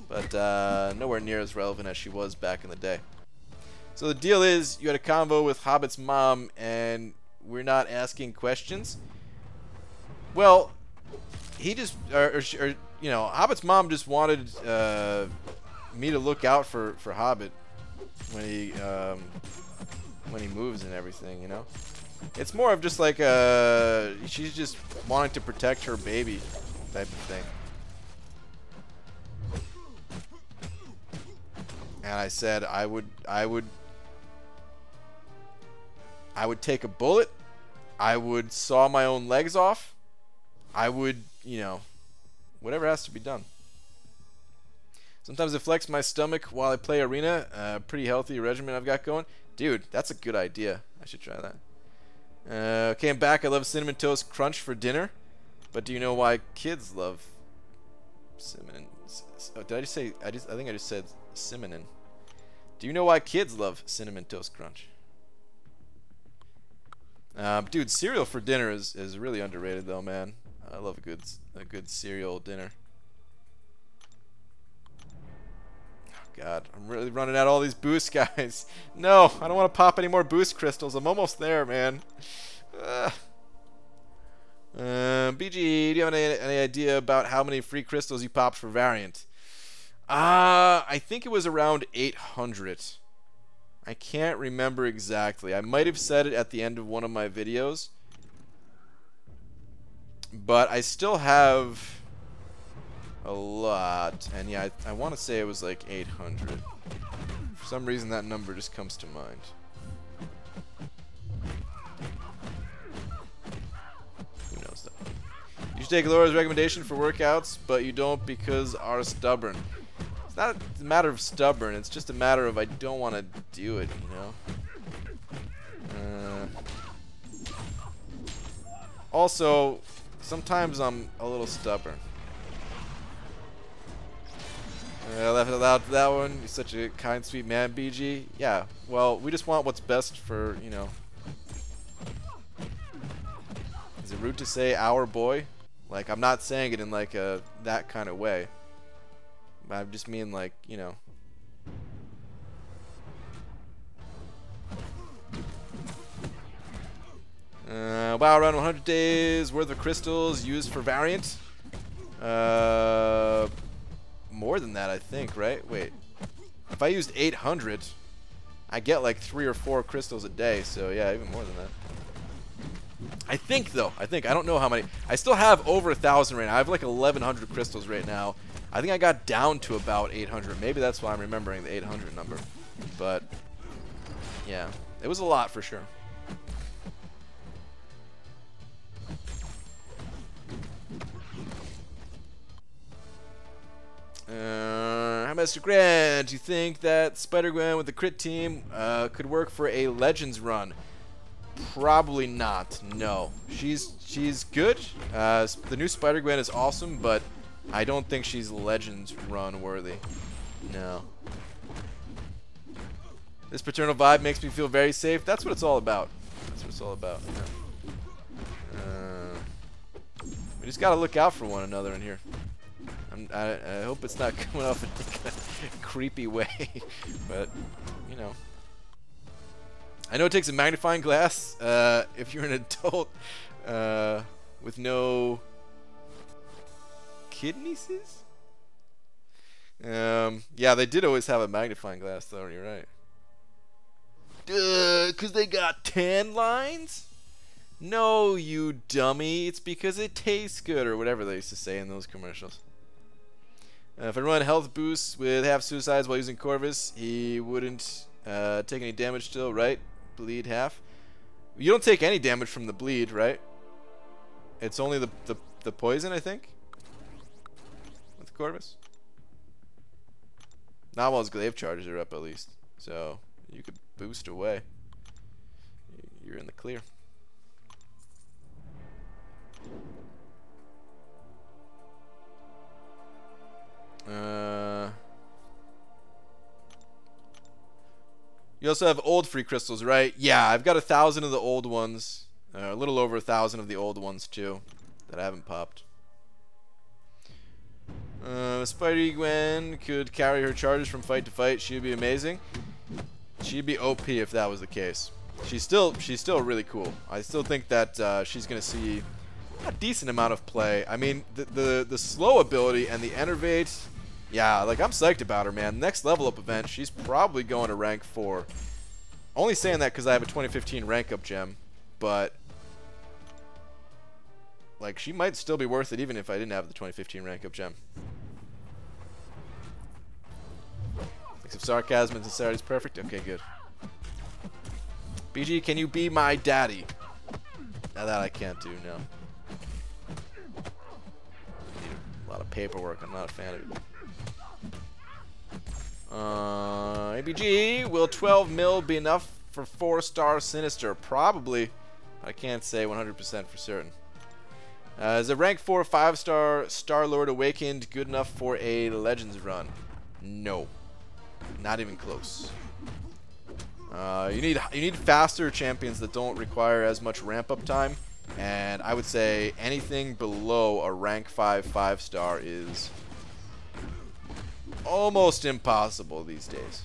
but nowhere near as relevant as she was back in the day. So the deal is, you had a convo with Hobbit's mom, and we're not asking questions? Well, he just, or you know, Hobbit's mom just wanted me to look out for Hobbit when he moves and everything, you know. It's more of just like she's just wanting to protect her baby type of thing. And I said I would take a bullet. I would saw my own legs off. I would, you know, whatever has to be done. Sometimes I flex my stomach while I play Arena. Pretty healthy regimen I've got going. Dude, that's a good idea. I should try that. Okay, I'm back. I love Cinnamon Toast Crunch for dinner. But do you know why kids love cinnamon? Oh, did I just say? I think I just said cinnamon. Do you know why kids love Cinnamon Toast Crunch? Dude, cereal for dinner is really underrated though, man. I love a good cereal dinner. God, I'm really running out of all these boost guys. No, I don't want to pop any more boost crystals. I'm almost there, man. BG, do you have any idea about how many free crystals you popped for Variant? I think it was around 800. I can't remember exactly. I might have said it at the end of one of my videos. But I still have a lot, and yeah, I want to say it was like 800. For some reason that number just comes to mind. Who knows that? You should take Laura's recommendation for workouts, but you don't because are stubborn. It's not a matter of stubborn, it's just a matter of I don't want to do it, you know? Also, sometimes I'm a little stubborn. I left it out that one. You're such a kind, sweet man, BG. Yeah, well, we just want what's best for, you know. Is it rude to say our boy? Like, I'm not saying it in like a that kind of way. I just mean like, you know. Wow, around 100 days worth of crystals used for Variant. More than that, I think, right? Wait. If I used 800, I get like 3 or 4 crystals a day, so yeah, even more than that. I think, though. I don't know how many. I still have over 1,000 right now. I have like 1,100 crystals right now. I think I got down to about 800. Maybe that's why I'm remembering the 800 number. But, yeah. It was a lot for sure. Hi, Mr. Grant. Do you think that Spider-Gwen with the crit team could work for a Legends run? Probably not. No. She's good. The new Spider-Gwen is awesome, but I don't think she's Legends run worthy. No. This paternal vibe makes me feel very safe. That's what it's all about. That's what it's all about. Yeah. We just gotta look out for one another in here. I hope it's not coming off in like a creepy way, but you know. I know it takes a magnifying glass if you're an adult with no kidneys. Yeah, they did always have a magnifying glass, though. You're right. 'Cause they got tan lines? No, you dummy. It's because it tastes good, or whatever they used to say in those commercials. If I run health boosts with half suicides while using Corvus, he wouldn't take any damage still, right? Bleed half. You don't take any damage from the bleed, right? It's only the poison, I think, with Corvus. Not while his glaive charges are up, at least. So you could boost away. You're in the clear. You also have old free crystals, right? Yeah, I've got 1,000 of the old ones. A little over 1,000 of the old ones, too, that I haven't popped. Spidey Gwen could carry her charges from fight to fight. She'd be amazing. She'd be OP if that was the case. She's still really cool. I still think that she's going to see a decent amount of play. I mean, the slow ability and the enervate, yeah, like I'm psyched about her, man. Next level up event, she's probably going to rank 4. Only saying that because I have a 2015 rank up gem, but like she might still be worth it even if I didn't have the 2015 rank up gem. Mix of sarcasm and sincerity is perfect. Okay, good. BG, can you be my daddy? Now that I can't do, no. Need a lot of paperwork. I'm not a fan of it. ABG, will 12 mil be enough for 4-star Sinister? Probably. I can't say 100% for certain. Is a rank 4 5-star Star-Lord Awakened good enough for a Legends run? No. Not even close. You need faster champions that don't require as much ramp-up time, and I would say anything below a rank 5 5-star is almost impossible these days.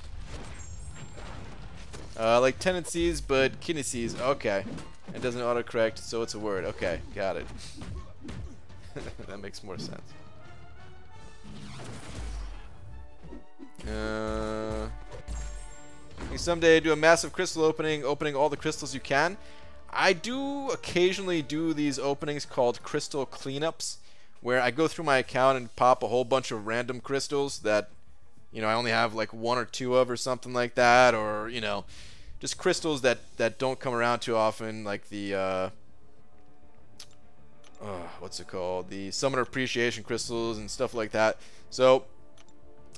Like tendencies, but kineses. Okay. It doesn't autocorrect, so it's a word. Okay, got it. That makes more sense. You someday do a massive crystal opening all the crystals you can. I do occasionally do these openings called crystal cleanups, where I go through my account and pop a whole bunch of random crystals that, you know, I only have like 1 or 2 of or something like that, or, you know, just crystals that don't come around too often, like the what's it called? The Summoner Appreciation crystals and stuff like that. So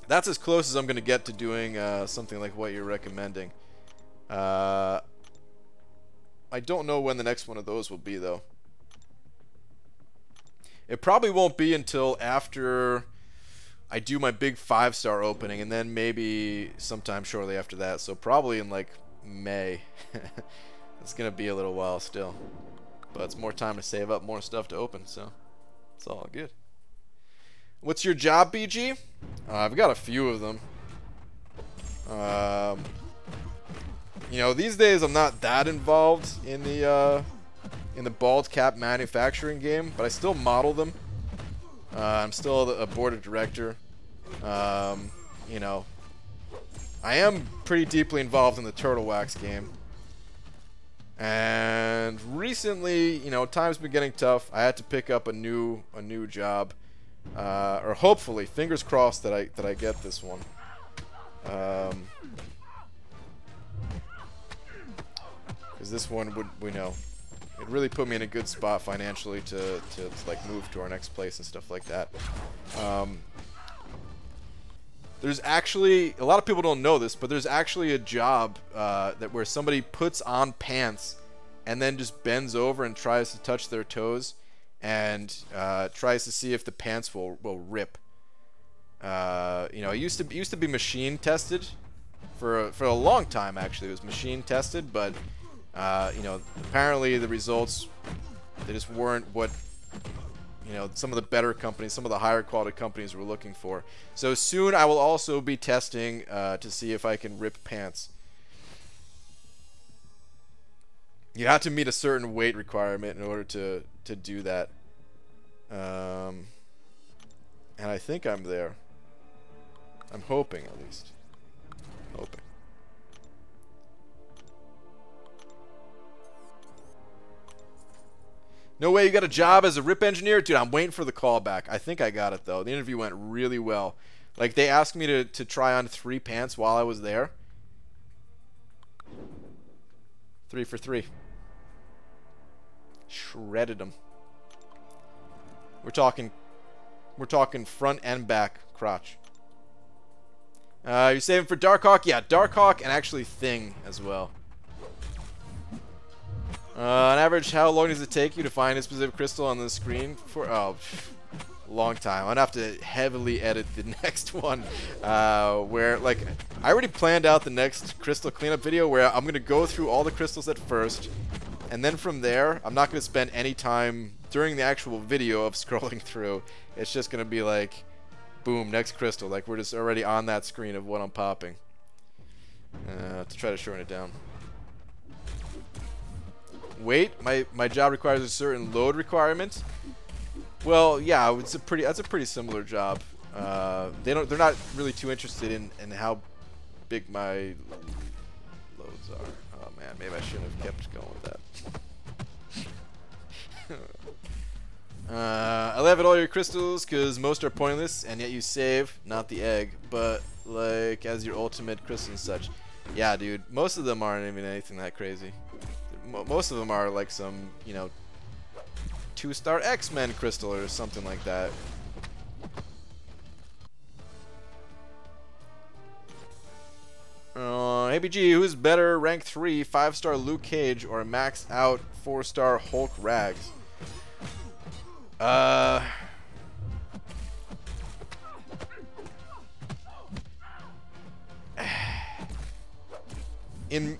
that's as close as I'm going to get to doing something like what you're recommending. I don't know when the next one of those will be, though. It probably won't be until after I do my big 5-star opening, and then maybe sometime shortly after that. So probably in like May. It's going to be a little while still. But it's more time to save up more stuff to open, so it's all good. What's your job, BG? I've got a few of them. You know, these days I'm not that involved in the bald cap manufacturing game, but I still model them. I'm still a board of director. You know, I am pretty deeply involved in the Turtle Wax game. And recently, you know, time's been getting tough. I had to pick up a new job. Or hopefully, fingers crossed that I get this one. Because this one would, you know, it really put me in a good spot financially to like move to our next place and stuff like that. There's actually, a lot of people don't know this, but there's actually a job where somebody puts on pants and then just bends over and tries to touch their toes and tries to see if the pants will rip. You know, it used to be machine tested for a long time. Actually, it was machine tested, but you know, apparently the results, they just weren't what, you know, some of the better companies, some of the higher quality companies were looking for. So soon I will also be testing to see if I can rip pants. You have to meet a certain weight requirement in order to do that. And I think I'm there. I'm hoping, at least. Hoping. No way you got a job as a RIP engineer? Dude, I'm waiting for the callback. I think I got it, though. The interview went really well. Like, they asked me to try on 3 pants while I was there. 3 for 3. Shredded them. We're talking front and back crotch. You're saving for Darkhawk? Yeah, Darkhawk and actually Thing as well. On average, how long does it take you to find a specific crystal on the screen? For long time. I'd have to heavily edit the next one. Where, like, I already planned out the next crystal cleanup video where I'm going to go through all the crystals at first. And then from there, I'm not going to spend any time during the actual video of scrolling through. It's just going to be like, boom, next crystal. Like, we're just already on that screen of what I'm popping. To try to shorten it down. Wait, my job requires a certain load requirement. Well, yeah, that's a pretty similar job. They're not really too interested in how big my loads are. Oh man, maybe I shouldn't have kept going with that. I laugh at all your crystals because most are pointless, and yet you save, not the egg, but like as your ultimate crystal and such. Yeah, dude, most of them aren't even anything that crazy. Most of them are like some, you know, 2-star X-Men crystal or something like that. ABG, who's better, rank 3, 5-star Luke Cage, or max out 4-star Hulk Rags?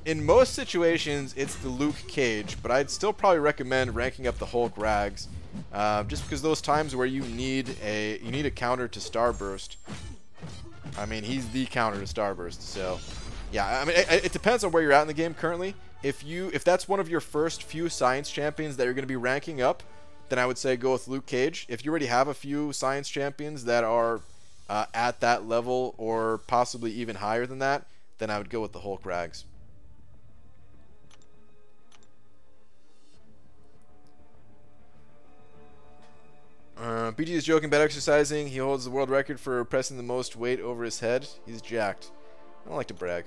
In most situations, it's the Luke Cage, but I'd still probably recommend ranking up the Hulk Rags, just because those times where you need a counter to Starburst. I mean, he's the counter to Starburst. So, yeah, I mean, it depends on where you're at in the game currently. If that's one of your first few Science Champions that you're going to be ranking up, then I would say go with Luke Cage. If you already have a few Science Champions that are at that level or possibly even higher than that, then I would go with the Hulk Rags. BG is joking about exercising. He holds the world record for pressing the most weight over his head. He's jacked. I don't like to brag.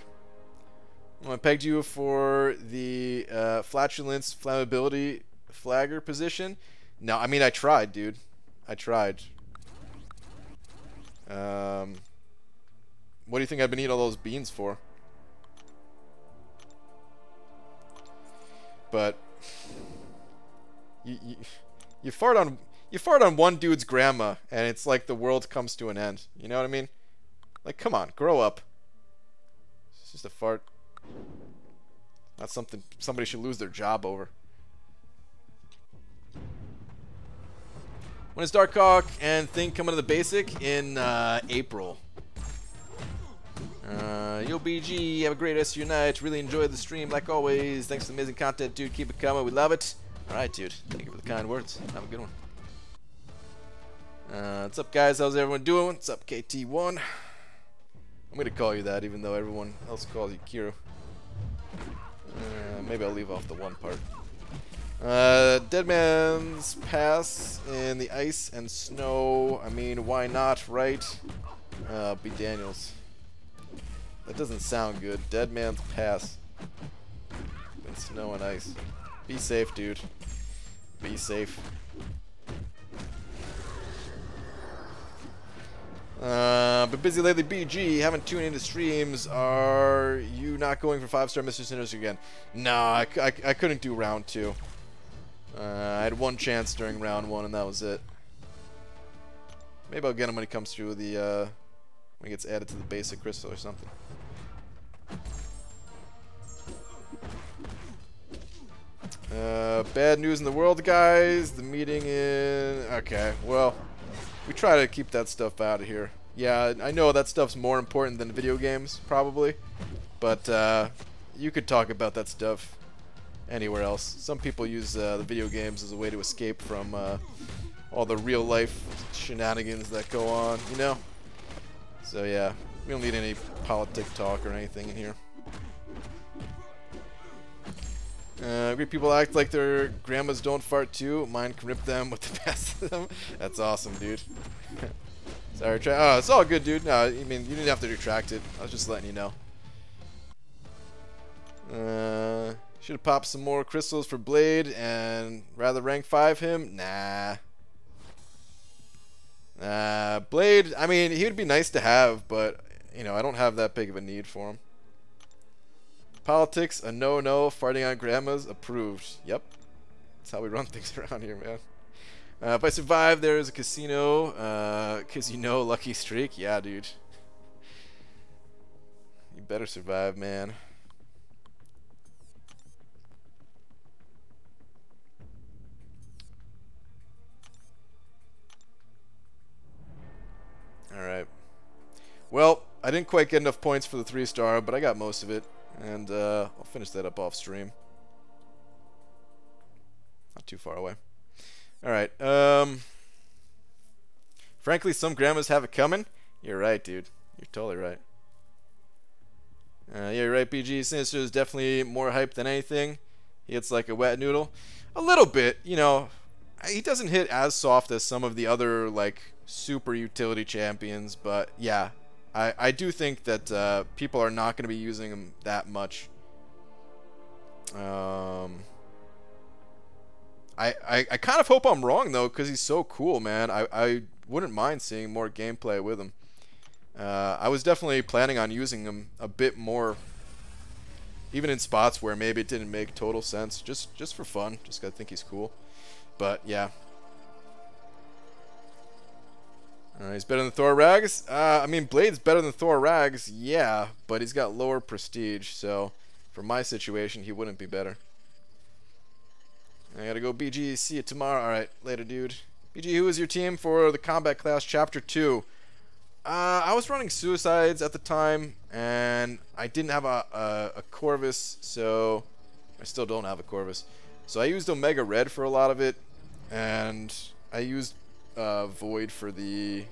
I pegged you for the flatulence flammability flagger position. No, I mean, I tried, dude. I tried. What do you think I've been eating all those beans for? But you fart on one dude's grandma, and it's like the world comes to an end. You know what I mean? Like, come on, grow up. It's just a fart. Not something somebody should lose their job over. When is Darkhawk and Thing coming to the basic? In April. Yo, BG, have a great rest of your night. Really enjoyed the stream, like always. Thanks for the amazing content, dude. Keep it coming. We love it. Alright, dude. Thank you for the kind words. Have a good one. What's up, guys? How's everyone doing? What's up, KT1? I'm gonna call you that, even though everyone else calls you Kiro. Maybe I'll leave off the one part. Dead Man's Pass in the ice and snow. I mean, why not, right? B. Daniels. That doesn't sound good. Dead Man's Pass in snow and ice. Be safe, dude. Be safe. But busy lately, BG. Haven't tuned into streams. Are you not going for 5-star Mr. Sinister again? No, I couldn't do round 2. I had one chance during round 1, and that was it. Maybe I'll get him when he comes through the when he gets added to the basic crystal or something. Bad news in the world, guys. The meeting in... Okay, well, we try to keep that stuff out of here. Yeah, I know that stuff's more important than video games, probably. But you could talk about that stuff anywhere else. Some people use the video games as a way to escape from all the real-life shenanigans that go on, you know? So yeah, we don't need any politic talk or anything in here. Great people act like their grandmas don't fart too. Mine can rip them with the best of them. That's awesome, dude. Sorry, oh, it's all good, dude. No, I mean, you didn't have to retract it. I was just letting you know. Should have popped some more crystals for Blade and rather rank 5 him. Nah. Blade, I mean, he would be nice to have, but, you know, I don't have that big of a need for him. Politics, a no-no. Farting on grandmas, approved. Yep. That's how we run things around here, man. If I survive, there's a casino. Lucky streak. Yeah, dude. You better survive, man. Alright. Well, I didn't quite get enough points for the 3-star, but I got most of it. And I'll finish that up off stream. Not too far away. Alright. Frankly, some grandmas have it coming. You're right, dude. You're totally right. Yeah, you're right, BG. Sinister is definitely more hype than anything. He hits like a wet noodle. A little bit, you know. He doesn't hit as soft as some of the other, like, super utility champions. But, yeah. I do think that people are not going to be using him that much. I kind of hope I'm wrong, though, because he's so cool, man. I wouldn't mind seeing more gameplay with him. I was definitely planning on using him a bit more, even in spots where maybe it didn't make total sense, just for fun, just 'cause I think he's cool. But, yeah. He's better than Thor Rags. I mean, Blade's better than Thor Rags, yeah, but he's got lower prestige, so for my situation, he wouldn't be better. I gotta go, BG. See you tomorrow. Alright, later, dude. BG, who is your team for the Combat Class Chapter 2? I was running Suicides at the time, and I didn't have a Corvus, so I still don't have a Corvus. So I used Omega Red for a lot of it, and I used Void for the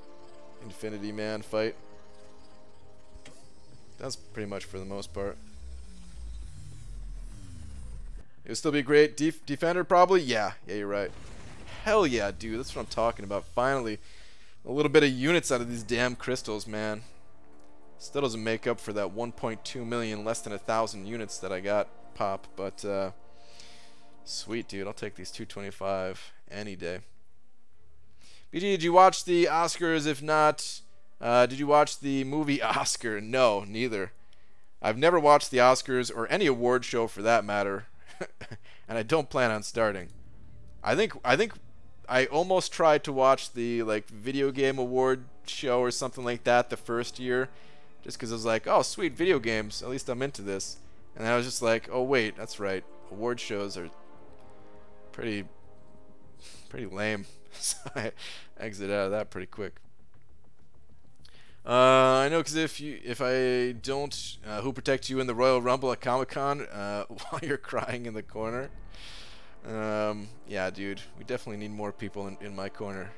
Infinity Man fight. That's pretty much for the most part. It would still be great. Defender probably? Yeah, you're right. Hell yeah, dude. That's what I'm talking about. Finally, a little bit of units out of these damn crystals, man. Still doesn't make up for that 1.2 million, less than 1,000 units that I got pop, but sweet, dude. I'll take these 225 any day. BG, did you watch the Oscars? If not, did you watch the movie Oscar? No, neither. I've never watched the Oscars or any award show for that matter, and I don't plan on starting. I think I almost tried to watch the like video game award show or something like that the first year, just because I was like, oh sweet, video games, at least I'm into this. And then I was just like, oh wait, that's right, award shows are pretty lame. So I exit out of that pretty quick. I know, because if I don't, who protects you in the Royal Rumble at Comic-Con while you're crying in the corner? Yeah, dude, we definitely need more people in my corner.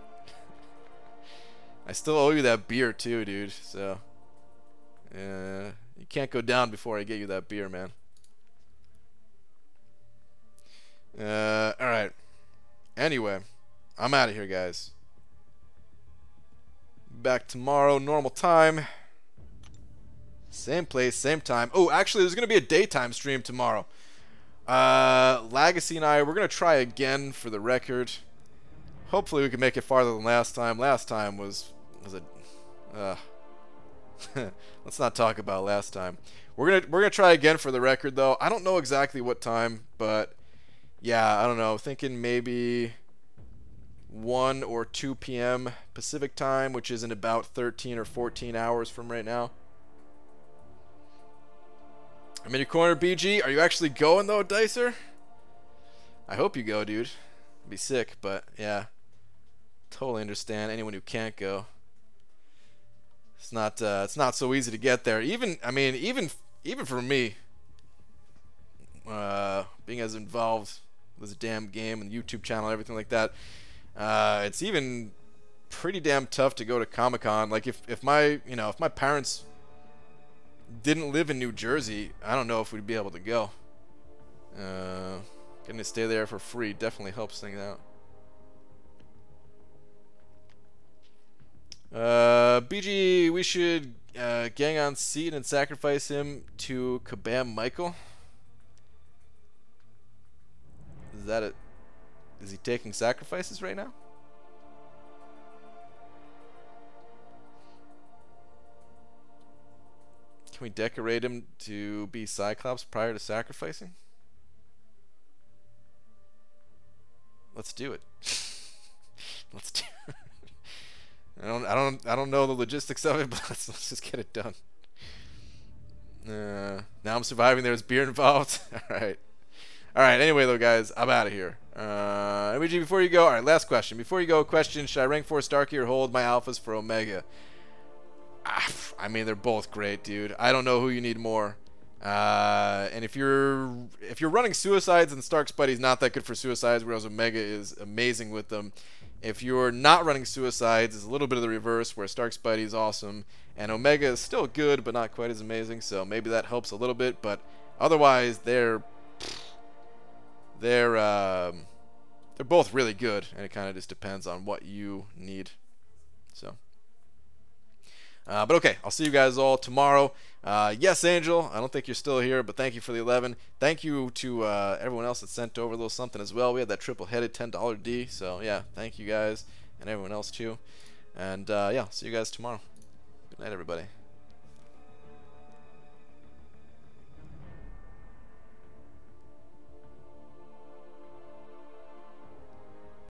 I still owe you that beer too, dude. So you can't go down before I get you that beer, man. All right. Anyway. I'm out of here, guys. Back tomorrow, normal time. Same place, same time. Oh, actually, there's going to be a daytime stream tomorrow. Legacy and I, we're going to try again for the record. Hopefully we can make it farther than last time. Last time was a... let's not talk about last time. We're gonna try again for the record, though. I don't know exactly what time, but yeah, I don't know. Thinking maybe 1 or 2 p.m. Pacific time, which is in about 13 or 14 hours from right now. I'm in your corner, BG. Are you actually going, though, Dicer? I hope you go, dude. It'd be sick, but yeah. Totally understand anyone who can't go. It's not so easy to get there. Even for me, being as involved with this damn game and YouTube channel and everything like that, it's even pretty damn tough to go to Comic-Con. Like if my parents didn't live in New Jersey, I don't know if we'd be able to go. Getting to stay there for free definitely helps things out. BG, we should gang on Seed and sacrifice him to Kabam Michael. Is that it? Is he taking sacrifices right now? Can we decorate him to be Cyclops prior to sacrificing? Let's do it. Let's do it. I don't know the logistics of it, but let's just get it done. Now I'm surviving. There's beer involved. All right. Anyway, though, guys, I'm out of here. MG, before you go, all right. Last question. Before you go, question: should I rank 4 Starkey or hold my alphas for Omega? I mean, they're both great, dude. I don't know who you need more. And if you're running Suicides, and Stark's Buddy's not that good for Suicides, whereas Omega is amazing with them. If you're not running Suicides, it's a little bit of the reverse, where Stark's Buddy is awesome, and Omega is still good, but not quite as amazing. So maybe that helps a little bit, but otherwise they're both really good, and it kind of just depends on what you need. So. But okay, I'll see you guys all tomorrow. Yes, Angel, I don't think you're still here, but thank you for the 11. Thank you to everyone else that sent over a little something as well. We had that triple-headed $10 D, so yeah, thank you guys and everyone else too. And yeah, see you guys tomorrow. Good night, everybody.